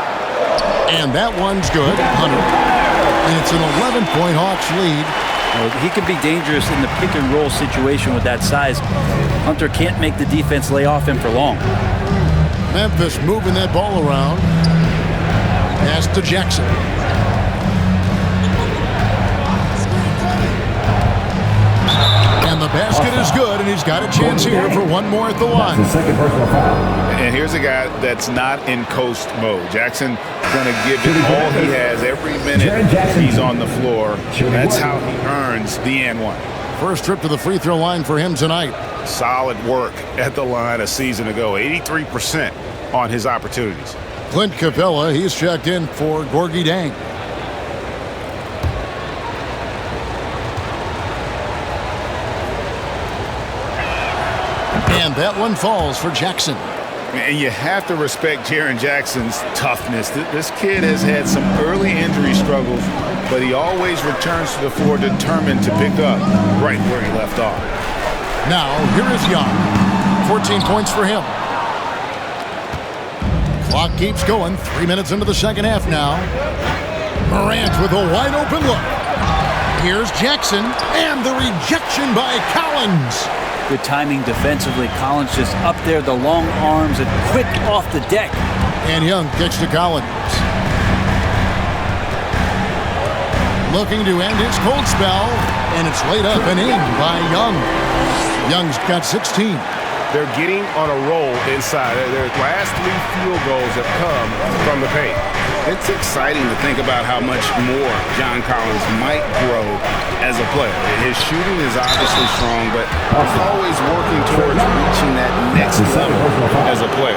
And that one's good. Hunter. And it's an 11-point Hawks lead. He could be dangerous in the pick-and-roll situation with that size. Hunter can't make the defense lay off him for long. Memphis moving that ball around. Pass to Jackson. And the basket is good, and he's got a chance here for one more at the line. And here's a guy that's not in coast mode. Jackson going to give it all he has every minute he's on the floor. That's how he earns the and one. First trip to the free throw line for him tonight. Solid work at the line a season ago. 83% on his opportunities. Clint Capella, he's checked in for Gorgie Dang. And that one falls for Jackson. And you have to respect Jaren Jackson's toughness. This kid has had some early injury struggles, but he always returns to the floor determined to pick up right where he left off. Now, here is Young. 14 points for him. Clock keeps going. 3 minutes into the second half now. Morant with a wide open look. Here's Jackson, and the rejection by Collins. Good timing defensively. Collins just up there, the long arms, and quick off the deck. And Young kicks to Collins. Looking to end his cold spell, and it's laid up and in by Young. Young's got 16. They're getting on a roll inside. Their last 3 field goals have come from the paint. It's exciting to think about how much more John Collins might grow as a player. His shooting is obviously strong, but he's always working towards reaching that next level as a player.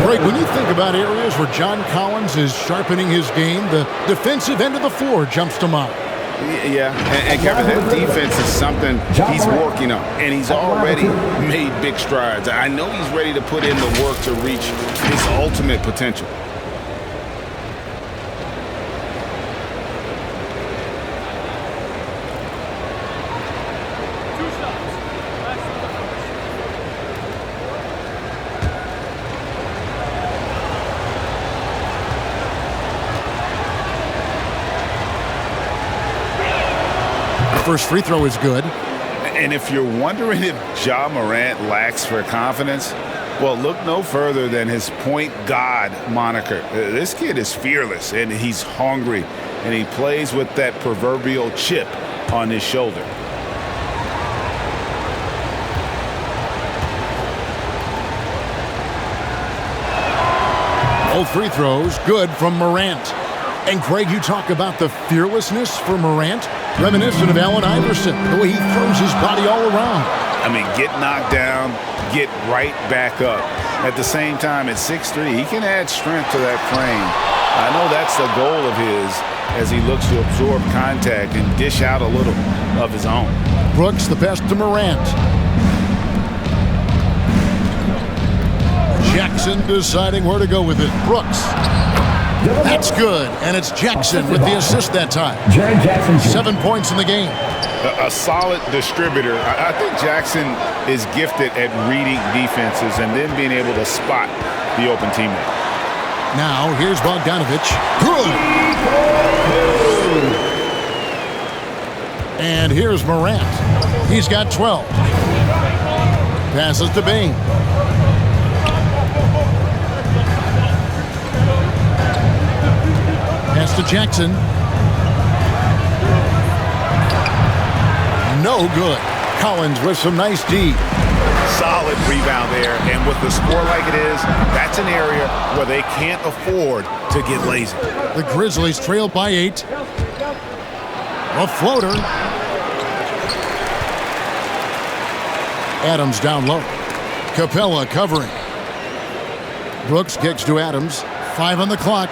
Greg, when you think about areas where John Collins is sharpening his game, the defensive end of the floor jumps to mind. Yeah, and Kevin, that defense is something he's working on, and he's already made big strides. I know he's ready to put in the work to reach his ultimate potential. First free throw is good. And if you're wondering if Ja Morant lacks for confidence, well, look no further than his point guard moniker. This kid is fearless, and he's hungry, and he plays with that proverbial chip on his shoulder. Both free throws good from Morant. And Greg, you talk about the fearlessness for Morant, reminiscent of Allen Iverson, the way he throws his body all around. I mean, get knocked down, get right back up. At the same time, at 6'3", he can add strength to that frame. I know that's the goal of his as he looks to absorb contact and dish out a little of his own. Brooks, the pass to Morant. Jackson deciding where to go with it. Brooks. That's good, and it's Jackson with the assist that time. 7 points in the game. A solid distributor. I think Jackson is gifted at reading defenses and then being able to spot the open teammate. Now, here's Bogdanovich. Good. And here's Morant. He's got 12. Passes to Bain. Pass to Jackson. No good. Collins with some nice D. Solid rebound there, and with the score like it is, that's an area where they can't afford to get lazy. The Grizzlies trail by 8. A floater. Adams down low. Capella covering. Brooks kicks to Adams. 5 on the clock.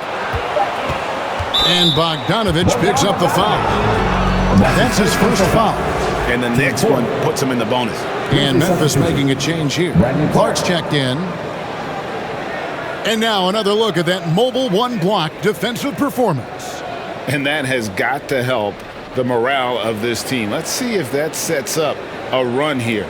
And Bogdanovich picks up the foul. That's his first foul. And the next one puts him in the bonus. And Memphis making a change here. Clark's checked in. And now another look at that mobile one-block defensive performance. And that has got to help the morale of this team. Let's see if that sets up a run here.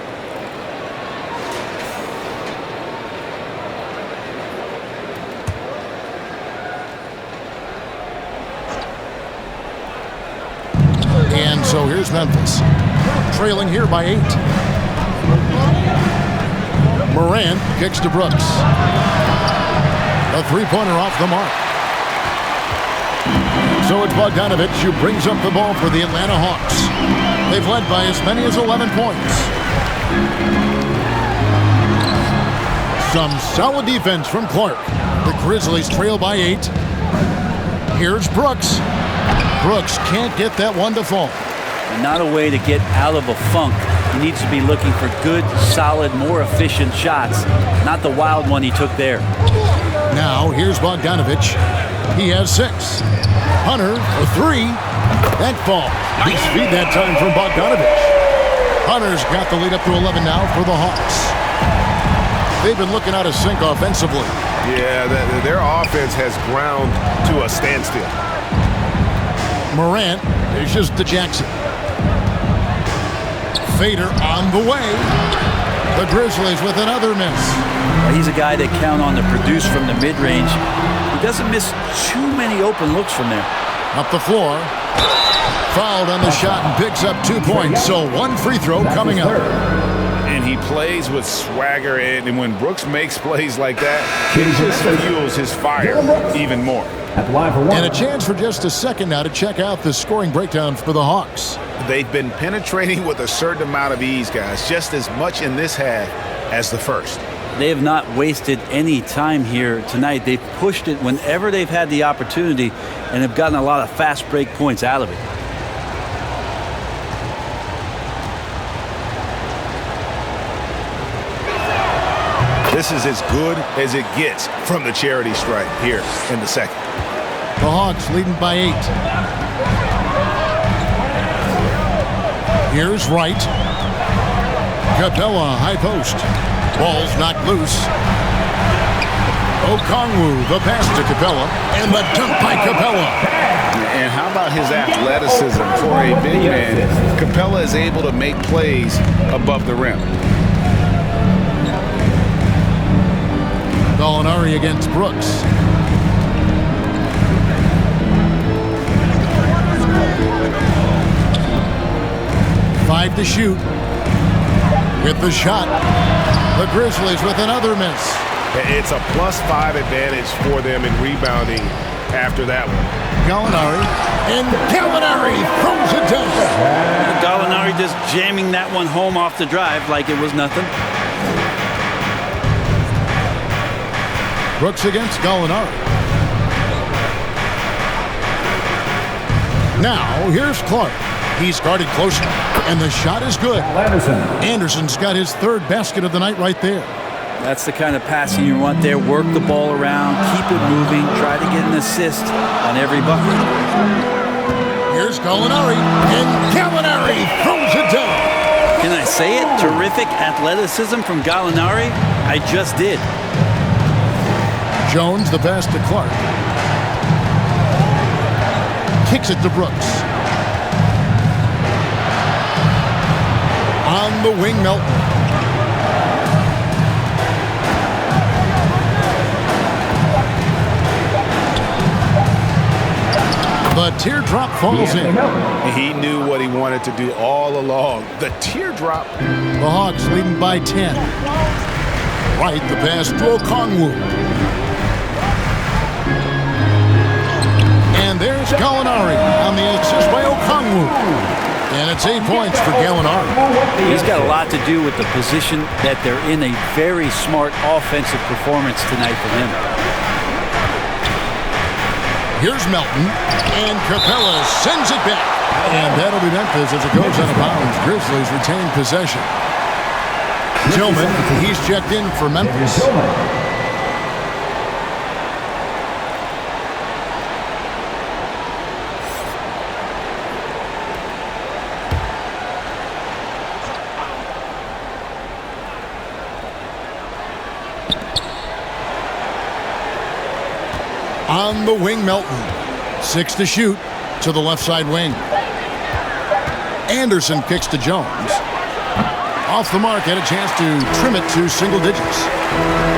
And so here's Memphis, trailing here by 8. Morant kicks to Brooks. A three-pointer off the mark. So it's Bogdanovich who brings up the ball for the Atlanta Hawks. They've led by as many as 11 points. Some solid defense from Clark. The Grizzlies trail by 8. Here's Brooks. Brooks can't get that one to fall. Not a way to get out of a funk. He needs to be looking for good, solid, more efficient shots, not the wild one he took there. Now, here's Bogdanovich. He has 6. Hunter, a 3. That ball. Nice feed that time from Bogdanovich. Hunter's got the lead up to 11 now for the Hawks. They've been looking out of sync offensively. Yeah, their offense has ground to a standstill. Morant dishes to Jackson. Fader on the way. The Grizzlies with another miss. He's a guy they count on to produce from the mid-range. He doesn't miss too many open looks from there. Up the floor. Fouled on the shot and picks up 2 points. So 1 free throw coming up. And he plays with swagger, and when Brooks makes plays like that, it just fuels his fire even more. And a chance for just a second now to check out the scoring breakdown for the Hawks. They've been penetrating with a certain amount of ease, guys, just as much in this half as the first. They have not wasted any time here tonight. They've pushed it whenever they've had the opportunity and have gotten a lot of fast break points out of it. This is as good as it gets from the charity stripe here in the second. The Hawks leading by 8. Here's Wright. Capella, high post. Ball's knocked loose. Okongwu, the pass to Capella, and the dunk by Capella. And how about his athleticism for a big man? Capella is able to make plays above the rim. Gallinari against Brooks. 5 to shoot. With the shot. The Grizzlies with another miss. It's a +5 advantage for them in rebounding after that one. Gallinari. And Gallinari throws it down. Gallinari just jamming that one home off the drive like it was nothing. Brooks against Gallinari. Now, here's Clark. He's guarded closer, and the shot is good. Anderson's got his 3rd basket of the night right there. That's the kind of passing you want there. Work the ball around, keep it moving, try to get an assist on every bucket. Here's Gallinari, and Gallinari throws it down. Can I say it? Terrific athleticism from Gallinari. I just did. Jones, the pass to Clark. Kicks it to Brooks. On the wing, Melton. The teardrop falls in. He knew what he wanted to do all along. The teardrop. The Hawks leading by 10. Right, the pass to Okongwu. And there's Gallinari on the assist by Okongwu. And it's 8 points for Gallinari. He's got a lot to do with the position that they're in. A very smart offensive performance tonight for him. Here's Melton, and Capella sends it back. And that'll be Memphis as it goes out of bounds. Grizzlies retain possession. Tillman, he's checked in for Memphis. On the wing, Melton. 6 to shoot to the left side wing. Anderson kicks to Jones. Off the mark, had a chance to trim it to single digits.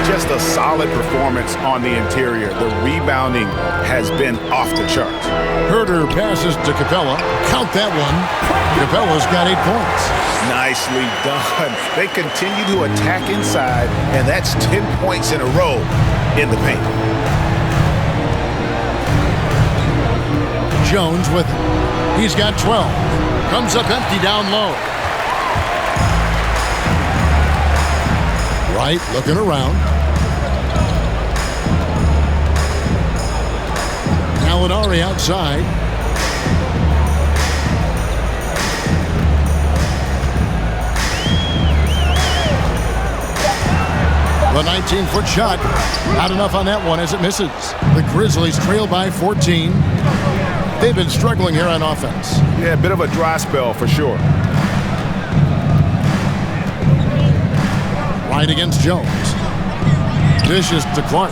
Just a solid performance on the interior. The rebounding has been off the charts. Herter passes to Capella. Count that one. Capella's got 8 points. Nicely done. They continue to attack inside, and that's 10 points in a row in the paint. Jones with it. He's got 12. Comes up empty down low. Right, looking around. Gallinari outside. The 19-foot shot. Not enough on that one as it misses. The Grizzlies trail by 14. They've been struggling here on offense. Yeah, a bit of a dry spell for sure. Right against Jones. Dishes to Clark.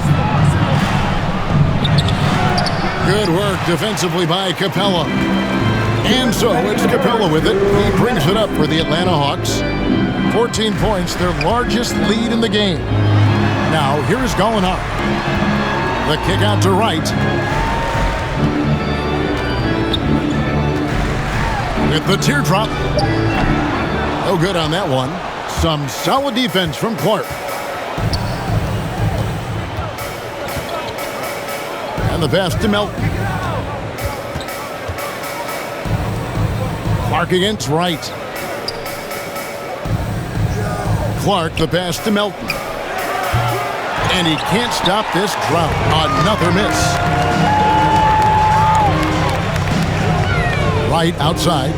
Good work defensively by Capella. And so it's Capella with it. He brings it up for the Atlanta Hawks. 14 points, their largest lead in the game. Now, here is Gallinari. The kick out to right. With the teardrop. No good on that one. Some solid defense from Clark. And the pass to Melton. Clark against right. Clark, the pass to Melton. And he can't stop this drought. Another miss. Right outside.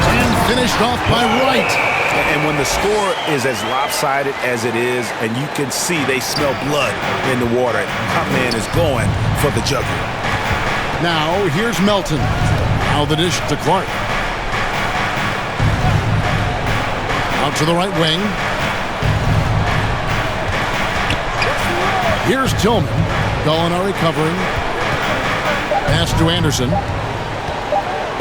And finished off by Wright. And when the score is as lopsided as it is, and you can see they smell blood in the water, my man is going for the jugular. Now, here's Melton. Now the dish to Clark. Out to the right wing. Here's Tillman. Gallinari covering. Pass to Anderson.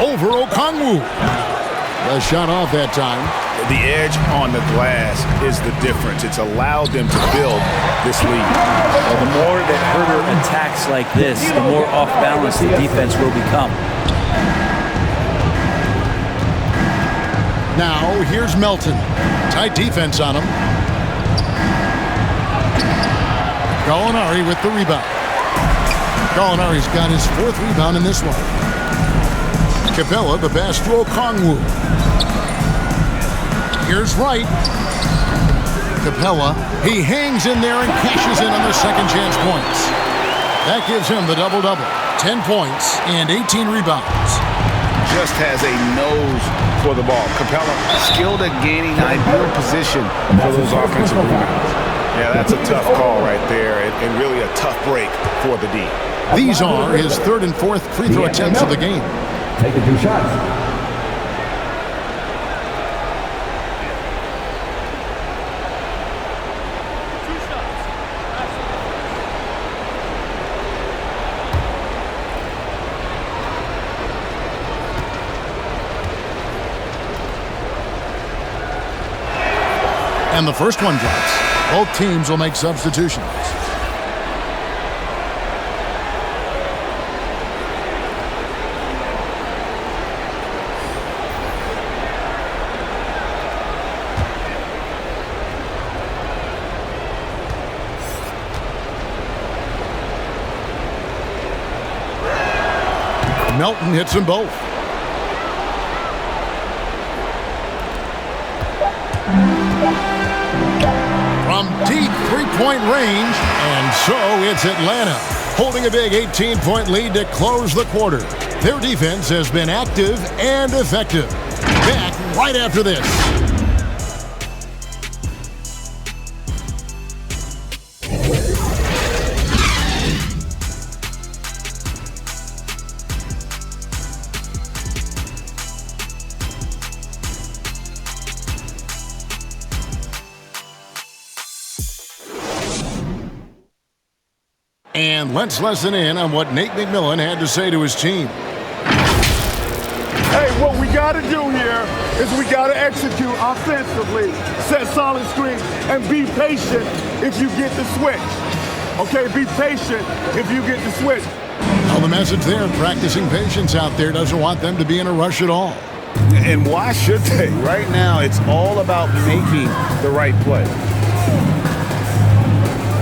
Over Okongwu. The shot off that time. the edge on the glass is the difference. It's allowed them to build this lead. Well, the more that Herder attacks like this, the more off balance the defense will become. Now, here's Melton. Tight defense on him. Gallinari with the rebound. Gallinari's got his 4th rebound in this one. Capella, the pass to Okongwu. Here's Wright. Capella, he hangs in there and cashes in on the second chance points. That gives him the double-double. 10 points and 18 rebounds. Just has a nose for the ball. Capella skilled at gaining ideal position for those offensive rebounds. Yeah, that's a tough call right there, and really a tough break for the D. These are his 3rd and 4th free throw attempts of the game. Taking 2 shots. And the first one drops. Both teams will make substitutions. Melton hits them both. From deep three-point range, and so it's Atlanta, holding a big 18-point lead to close the quarter. Their defense has been active and effective. Back right after this. And let's listen in on what Nate McMillan had to say to his team. Hey, what we got to do here is we got to execute offensively, set solid screens, and be patient if you get the switch. Okay, be patient if you get the switch. Well, the message there, practicing patience out there, doesn't want them to be in a rush at all. And why should they? Right now, it's all about making the right play.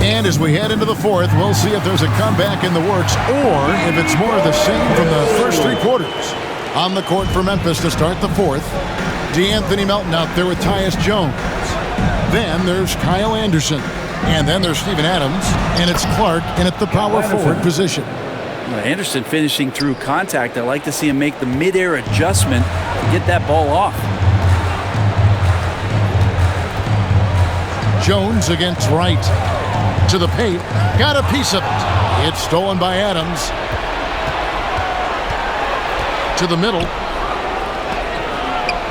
And as we head into the 4th, we'll see if there's a comeback in the works or if it's more of the same from the first 3 quarters. On the court for Memphis to start the 4th, DeAnthony Melton out there with Tyus Jones. Then there's Kyle Anderson. And then there's Steven Adams. And it's Clark in at the power forward position. Anderson finishing through contact. I like to see him make the mid-air adjustment and get that ball off. Jones against Wright. To the paint, got a piece of it. It's stolen by Adams. To the middle.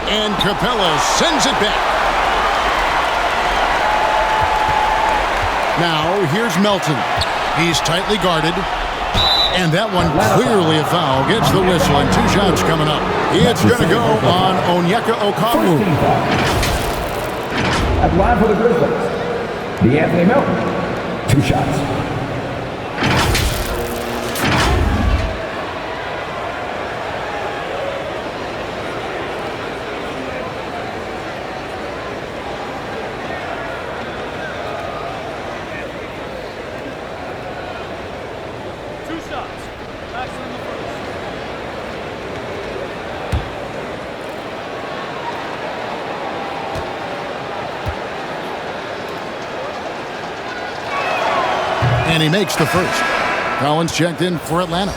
And Capella sends it back. Now, here's Melton. He's tightly guarded. And that one clearly a foul. Gets the whistle and 2 shots coming up. It's going to go on Onyeka Okongwu. At line for the Grizzlies, DeAnthony Melton. 2 shots. And he makes the first. Collins checked in for Atlanta.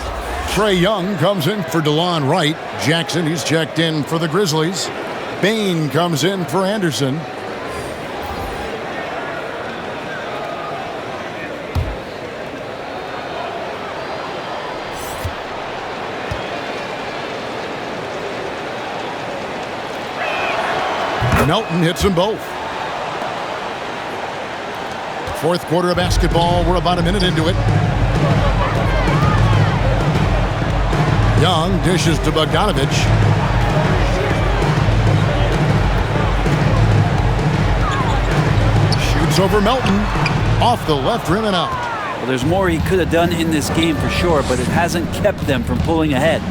Trae Young comes in for DeLon Wright. Jackson, he's checked in for the Grizzlies. Bain comes in for Anderson. Melton hits them both. 4th quarter of basketball. We're about a minute into it. Young dishes to Bogdanovich. Adams over Melton. Off the left rim and out. Well, there's more he could have done in this game for sure, but it hasn't kept them from pulling ahead.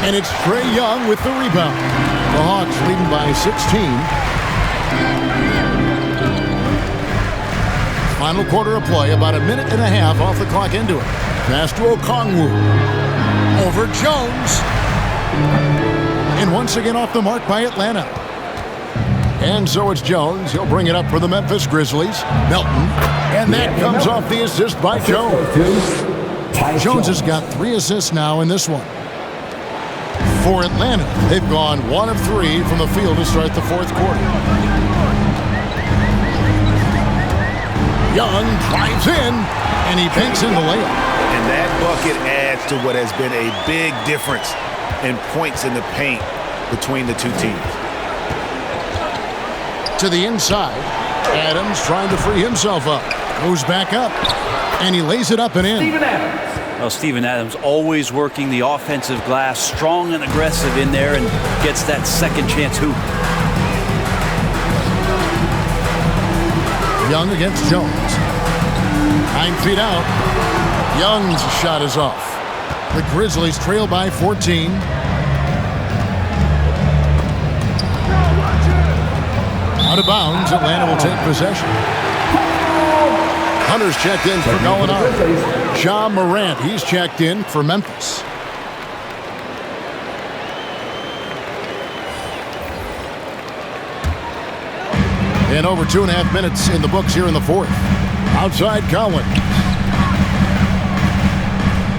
And it's Trae Young with the rebound. The Hawks leading by 16. Final quarter of play, about a minute and a half off the clock into it. Pass to Okongwu. Over Jones. And once again off the mark by Atlanta. And so it's Jones. He'll bring it up for the Memphis Grizzlies. Melton. And that comes off the assist by Jones. Jones has got 3 assists now in this one. For Atlanta, they've gone 1 of 3 from the field to start the fourth quarter. Young drives in, and he banks in the layup. And that bucket adds to what has been a big difference in points in the paint between the two teams. To the inside, Adams trying to free himself up. Goes back up, and he lays it up and in. Well, Steven Adams always working the offensive glass, strong and aggressive in there, and gets that second chance hoop. Young against Jones. 9 feet out. Young's shot is off. The Grizzlies trail by 14. Out of bounds, Atlanta will take possession. Hunter's checked in for Gallinari. Ja Morant, he's checked in for Memphis. And over 2.5 minutes in the books here in the fourth. Outside Collins.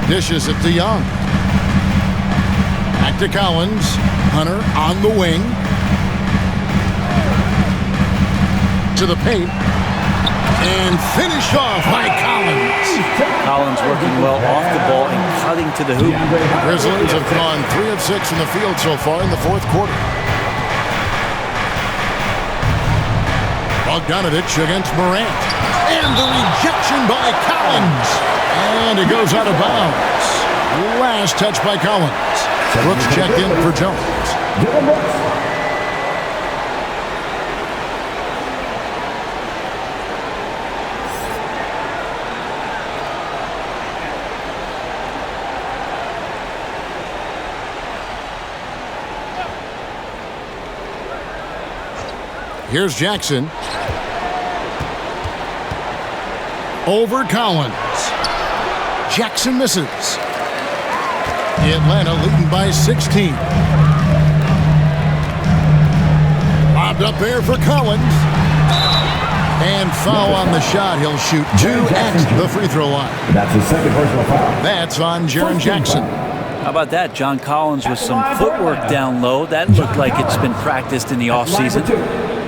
Dishes it to Young. Back to Collins. Hunter on the wing. To the paint. And finished off by Collins. Collins working well off the ball and cutting to the hoop. Grizzlies have gone 3 of 6 from the field so far in the fourth quarter. Bogdanovich against Morant. And the rejection by Collins. And it goes out of bounds. Last touch by Collins. Brooks checked in for Jones. Here's Jackson. Over Collins. Jackson misses. Atlanta leading by 16. Lobbed up there for Collins. And foul on the shot. He'll shoot 2 at the free throw line. That's his second personal foul. That's on Jaren Jackson. How about that? John Collins with some footwork down low. That looked like it's been practiced in the offseason.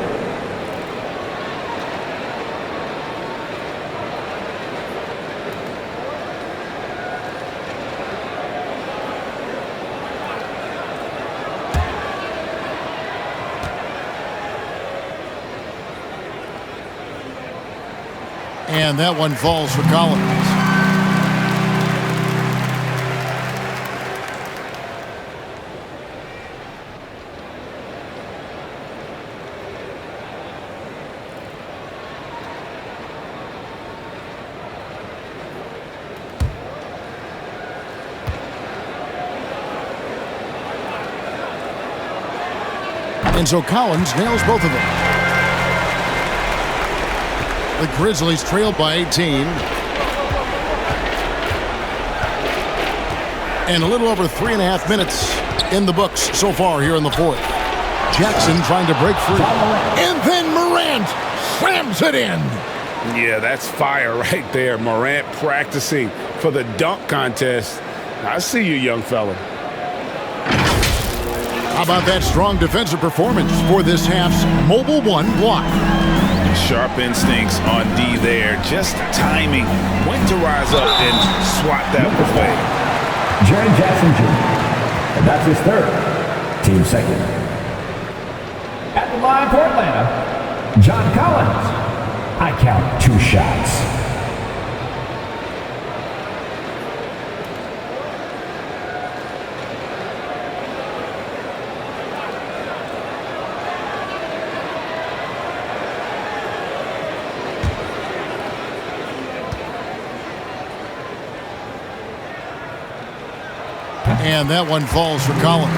And that one falls for Collins. And so Collins nails both of them. The Grizzlies trail by 18. And a little over 3.5 minutes in the books so far here in the fourth. Jackson trying to break free. And then Morant slams it in. Yeah, that's fire right there. Morant practicing for the dunk contest. I see you, young fella. How about that strong defensive performance for this half's Mobile One block? Sharp instincts on D there. Just timing. When to rise up and swat that away. Jaren Jackson Jr. And that's his third. Team second. At the line for Atlanta, John Collins. I count 2 shots. And that one falls for Collins.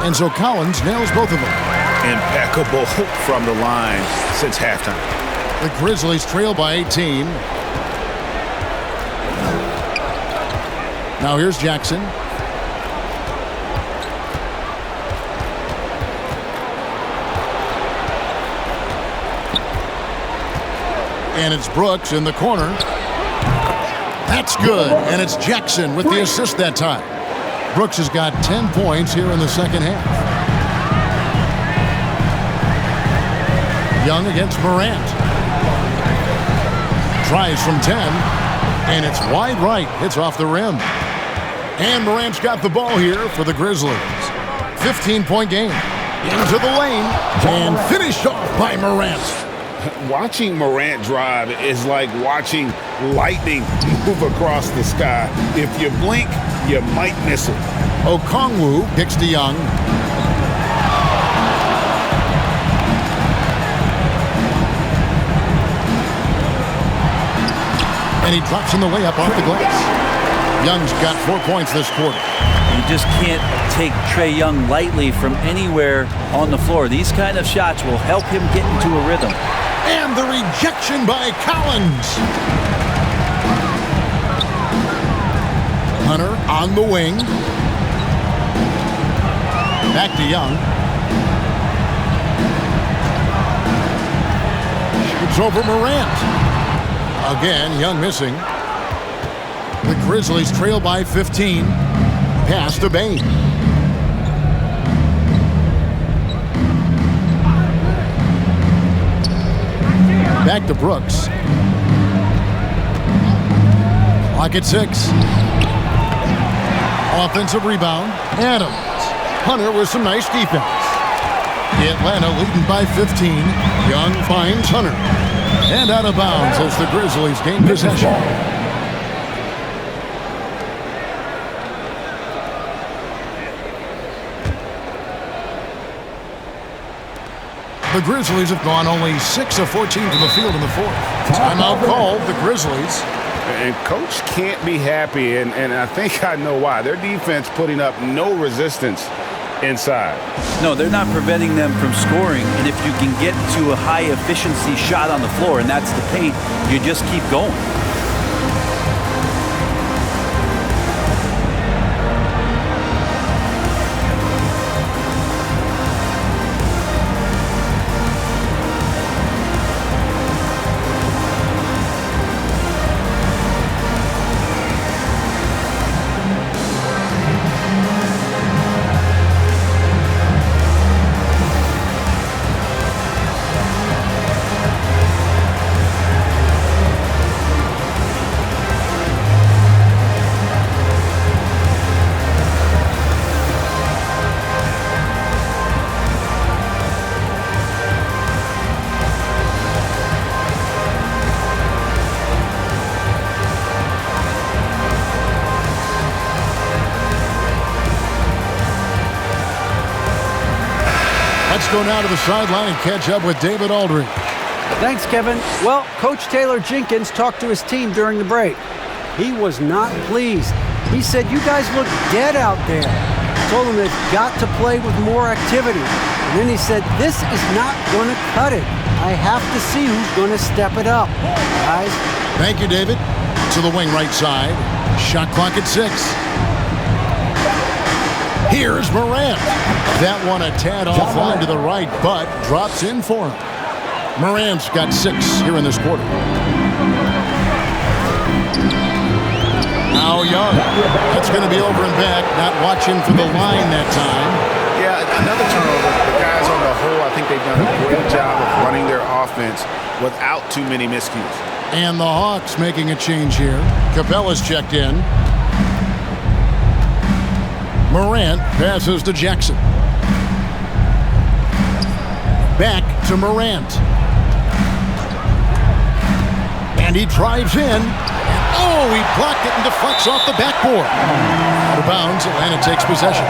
And so Collins nails both of them. Impeccable from the line since halftime. The Grizzlies trail by 18. Now here's Jackson. And it's Brooks in the corner. That's good. And it's Jackson with the assist that time. Brooks has got 10 points here in the second half. Young against Morant. Tries from 10. And it's wide right. Hits off the rim. And Morant's got the ball here for the Grizzlies. 15-point game. Into the lane. And finished off by Morant. Watching Morant drive is like watching lightning move across the sky. If you blink, you might miss it. Okongwu kicks to Young. And he drops in the layup off the glass. Young's got 4 points this quarter. You just can't take Trae Young lightly from anywhere on the floor. These kind of shots will help him get into a rhythm. And the rejection by Collins. Hunter on the wing. Back to Young. Shoots over Morant. Again, Young missing. The Grizzlies trail by 15. Pass to Bain. Back to Brooks. Clock at 6. Offensive rebound. Adams. Hunter with some nice defense. Atlanta leading by 15. Young finds Hunter. And out of bounds as the Grizzlies gain possession. The Grizzlies have gone only 6 of 14 from the field in the fourth. Timeout called, the Grizzlies. And coach can't be happy, and I think I know why. Their defense putting up no resistance inside. No, they're not preventing them from scoring, and if you can get to a high efficiency shot on the floor, and that's the paint, you just keep going. Let's go now to the sideline and catch up with David Aldridge. Thanks, Kevin. Well, Coach Taylor Jenkins talked to his team during the break. He was not pleased. He said, "You guys look dead out there." Told them they've got to play with more activity. And then he said, "This is not going to cut it. I have to see who's going to step it up, guys." Thank you, David. To the wing right side. Shot clock at 6. Here's Morant. That one a tad offline to the right, but drops in for him. Morant's got 6 here in this quarter. Now Young. That's going to be over and back. Not watching for the line that time. Yeah, another turnover. The guys on the whole, I think they've done a great job of running their offense without too many miscues. And the Hawks making a change here. Capella's checked in. Morant passes to Jackson. Back to Morant. And he drives in. And Oh, he blocked it and deflects off the backboard. Out of bounds, Atlanta takes possession.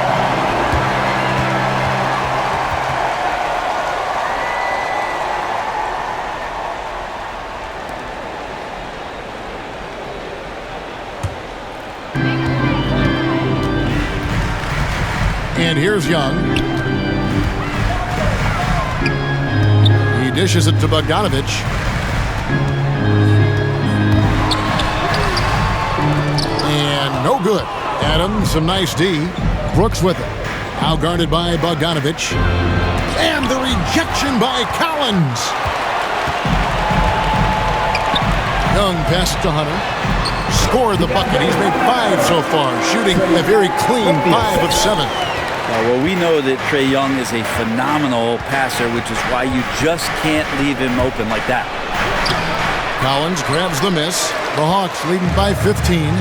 And here's Young. He dishes it to Bogdanovich. And no good. Adams, some nice D. Brooks with it. Now guarded by Bogdanovich. And the rejection by Collins. Young passes to Hunter. Scored the bucket. He's made 5 so far, shooting a very clean 5 of 7. Well, we know that Trae Young is a phenomenal passer, which is why you just can't leave him open like that. Collins grabs the miss. The Hawks leading by 15.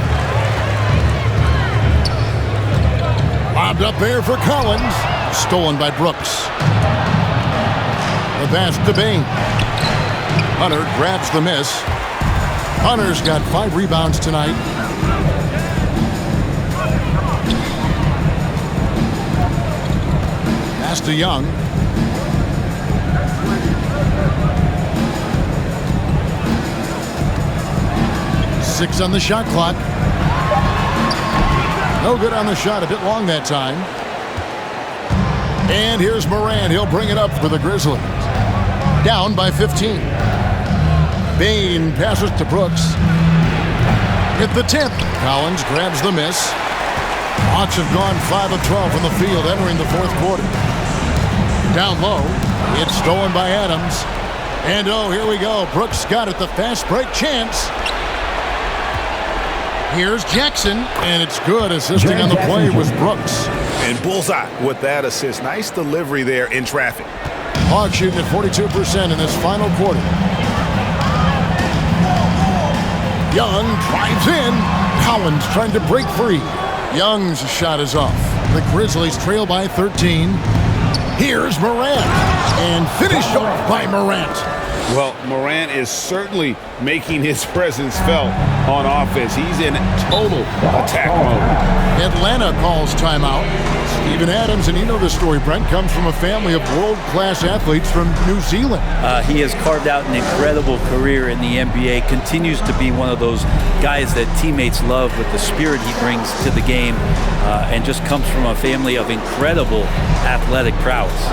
Lobbed up there for Collins. Stolen by Brooks. The pass to Bain. Hunter grabs the miss. Hunter's got 5 rebounds tonight. Pass to Young. Six on the shot clock. No good on the shot. A bit long that time. And here's Moran. He'll bring it up for the Grizzlies. Down by 15. Bain passes to Brooks. Hit the tip. Collins grabs the miss. Hawks have gone 5 of 12 from the field entering the fourth quarter. Down low. It's stolen by Adams. And oh, here we go. Brooks got it. The fast break chance. Here's Jackson, and it's good. Assisting on the play was Brooks. And bullseye with that assist. Nice delivery there in traffic. Hawks shooting at 42% in this final quarter. Young drives in. Collins trying to break free. Young's shot is off. The Grizzlies trail by 13. Here's Morant. And finished off by Morant. Well, Morant is certainly making his presence felt on offense. He's in total attack mode. Atlanta calls timeout. Steven Adams, and you know the story, Brent, comes from a family of world-class athletes from New Zealand. He has carved out an incredible career in the NBA, continues to be one of those guys that teammates love with the spirit he brings to the game, and just comes from a family of incredible athletic prowess.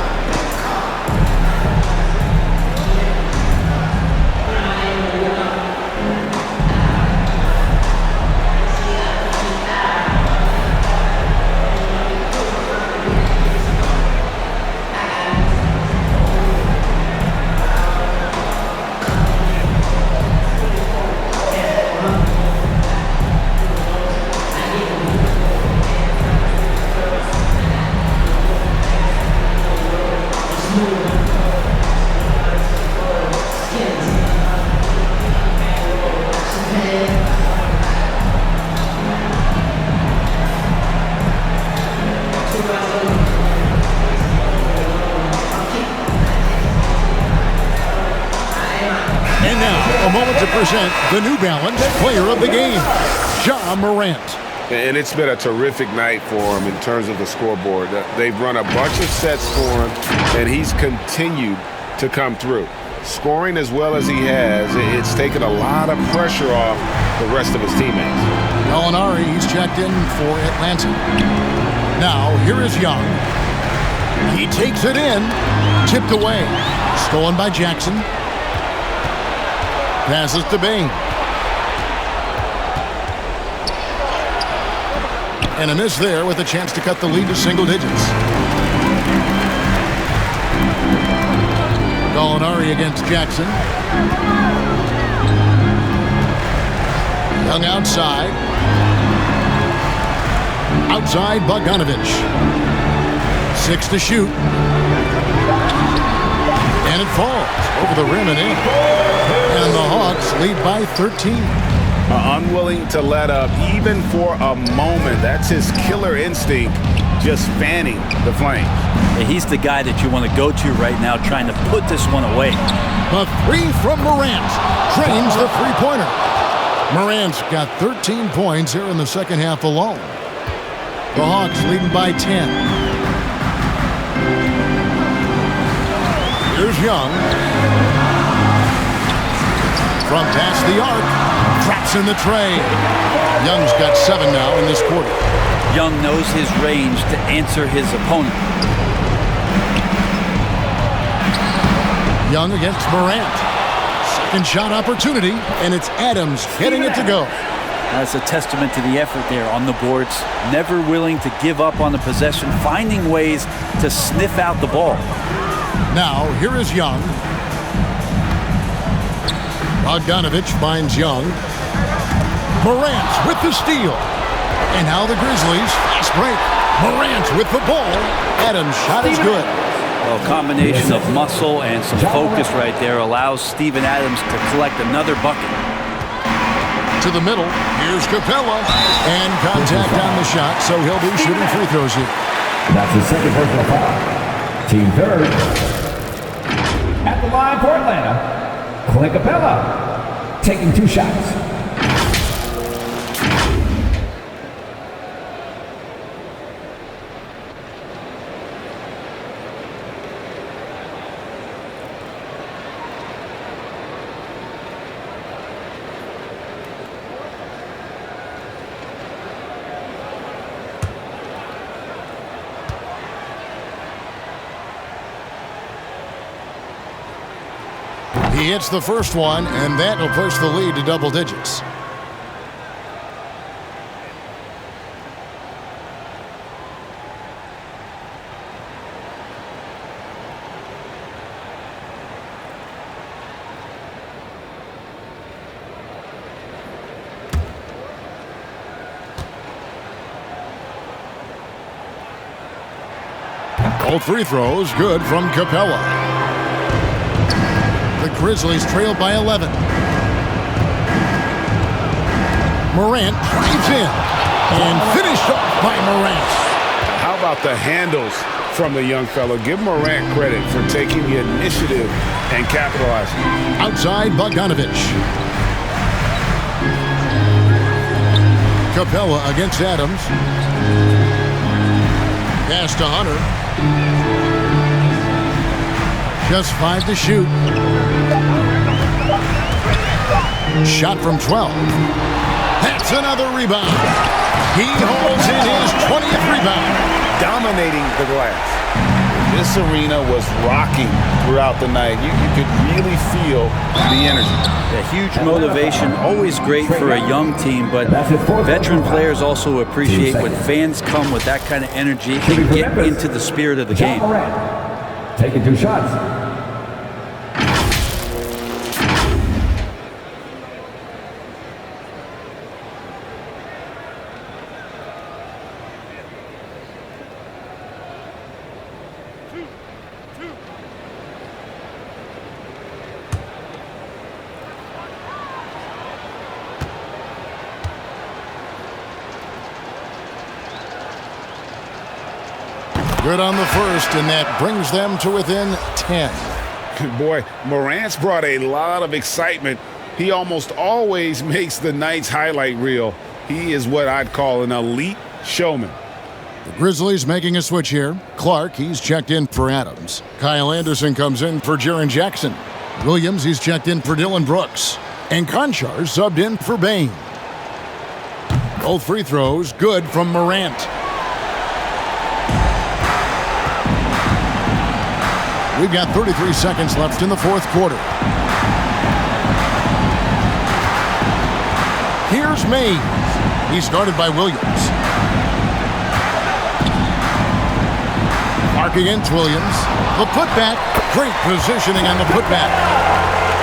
The New Balance player of the game, Ja Morant. And it's been a terrific night for him in terms of the scoreboard. They've run a bunch of sets for him, and he's continued to come through. Scoring as well as he has, it's taken a lot of pressure off the rest of his teammates. Gallinari, he's checked in for Atlanta. Now, here is Young. He takes it in, tipped away. Stolen by Jackson. Passes to Bain. And a miss there with a chance to cut the lead to single digits. Gallinari against Jackson. Young outside. Outside Bogdanovich. 6 to shoot. And it falls over the rim and in. And the Hawks lead by 13. Unwilling to let up even for a moment. That's his killer instinct, just fanning the flames. He's the guy that you want to go to right now, trying to put this one away. The three from Morant drains the three-pointer. Morant's got 13 points here in the second half alone. The Hawks leading by 10. Here's Young. From past the arc, drops in the tray. Young's got 7 now in this quarter. Young knows his range to answer his opponent. Young against Morant. Second shot opportunity, and it's Adams hitting it to go. That's a testament to the effort there on the boards. Never willing to give up on the possession, finding ways to sniff out the ball. Now, here is Young. Bogdanovich finds Young. Morant with the steal. And now the Grizzlies, fast break. Morant with the ball. Adams' shot is good. A combination of muscle and some focus right there allows Steven Adams to collect another bucket. To the middle, here's Capella. And contact on the shot, so he'll be shooting free throws here. That's his second personal foul. Team third. At the line for Atlanta, Clint Capella, taking 2 shots. He hits the first one, and that will push the lead to double digits. Both free throws good from Capella. The Grizzlies trail by 11. Morant drives in and finished off by Morant. How about the handles from the young fellow? Give Morant credit for taking the initiative and capitalizing. Outside, Bogdanovich. Capella against Adams. Pass to Hunter. Just 5 to shoot. Shot from 12. That's another rebound. He holds in his 20th rebound. Dominating the glass. This arena was rocking throughout the night. You could really feel the energy. A huge motivation, always great for a young team, but veteran players also appreciate when fans come with that kind of energy and get into the spirit of the game. Taking 2 shots. Good on the first, and that brings them to within 10. Boy, Morant's brought a lot of excitement. He almost always makes the night's highlight reel. He is what I'd call an elite showman. The Grizzlies making a switch here. Clark, he's checked in for Adams. Kyle Anderson comes in for Jaren Jackson. Williams, he's checked in for Dylan Brooks. And Conchar subbed in for Bane. Both free throws good from Morant. We've got 33 seconds left in the fourth quarter. Here's Mays. He's guarded by Williams. Clark against Williams. The putback. Great positioning on the putback.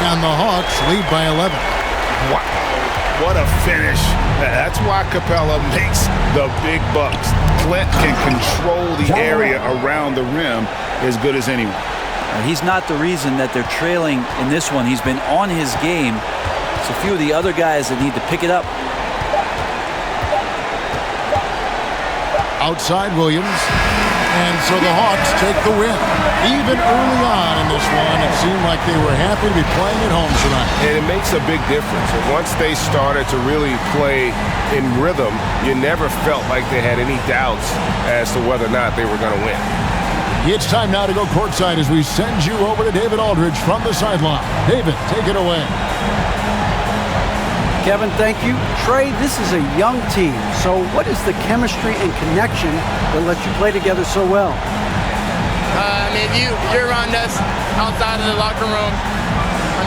And the Hawks lead by 11. What a finish. That's why Capella makes the big bucks. Clint can control the area around the rim as good as anyone. He's not the reason that they're trailing in this one. He's been on his game. It's a few of the other guys that need to pick it up. Outside Williams. And so the Hawks take the win. Even early on in this one, it seemed like they were happy to be playing at home tonight. And it makes a big difference. And once they started to really play in rhythm, you never felt like they had any doubts as to whether or not they were going to win. It's time now to go courtside as we send you over to David Aldridge from the sideline. David, take it away. Kevin, thank you. Trey, this is a young team. So what is the chemistry and connection that lets you play together so well? I mean, you're around us outside of the locker room.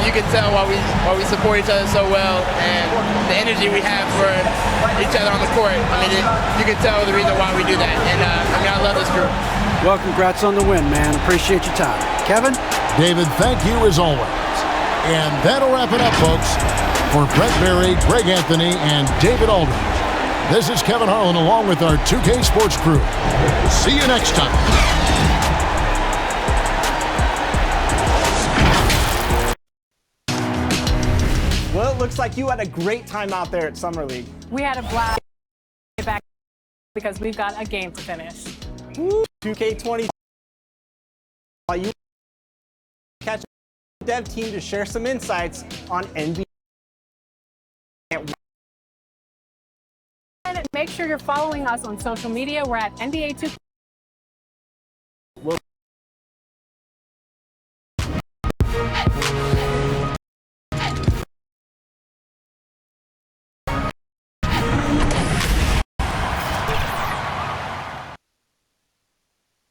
You can tell why we support each other so well, and the energy we have for each other on the court. I mean, you can tell the reason why we do that. And I love this group. Well, congrats on the win, man. Appreciate your time. Kevin? David, thank you as always. And that'll wrap it up, folks. For Brett Berry, Greg Anthony, and David Aldridge, this is Kevin Harlan along with our 2K Sports crew. See you next time. Well, it looks like you had a great time out there at Summer League. We had a blast back because we've got a game to finish. 2K22. While you catch the dev team to share some insights on NBA. Make sure you're following us on social media. We're at NBA2K.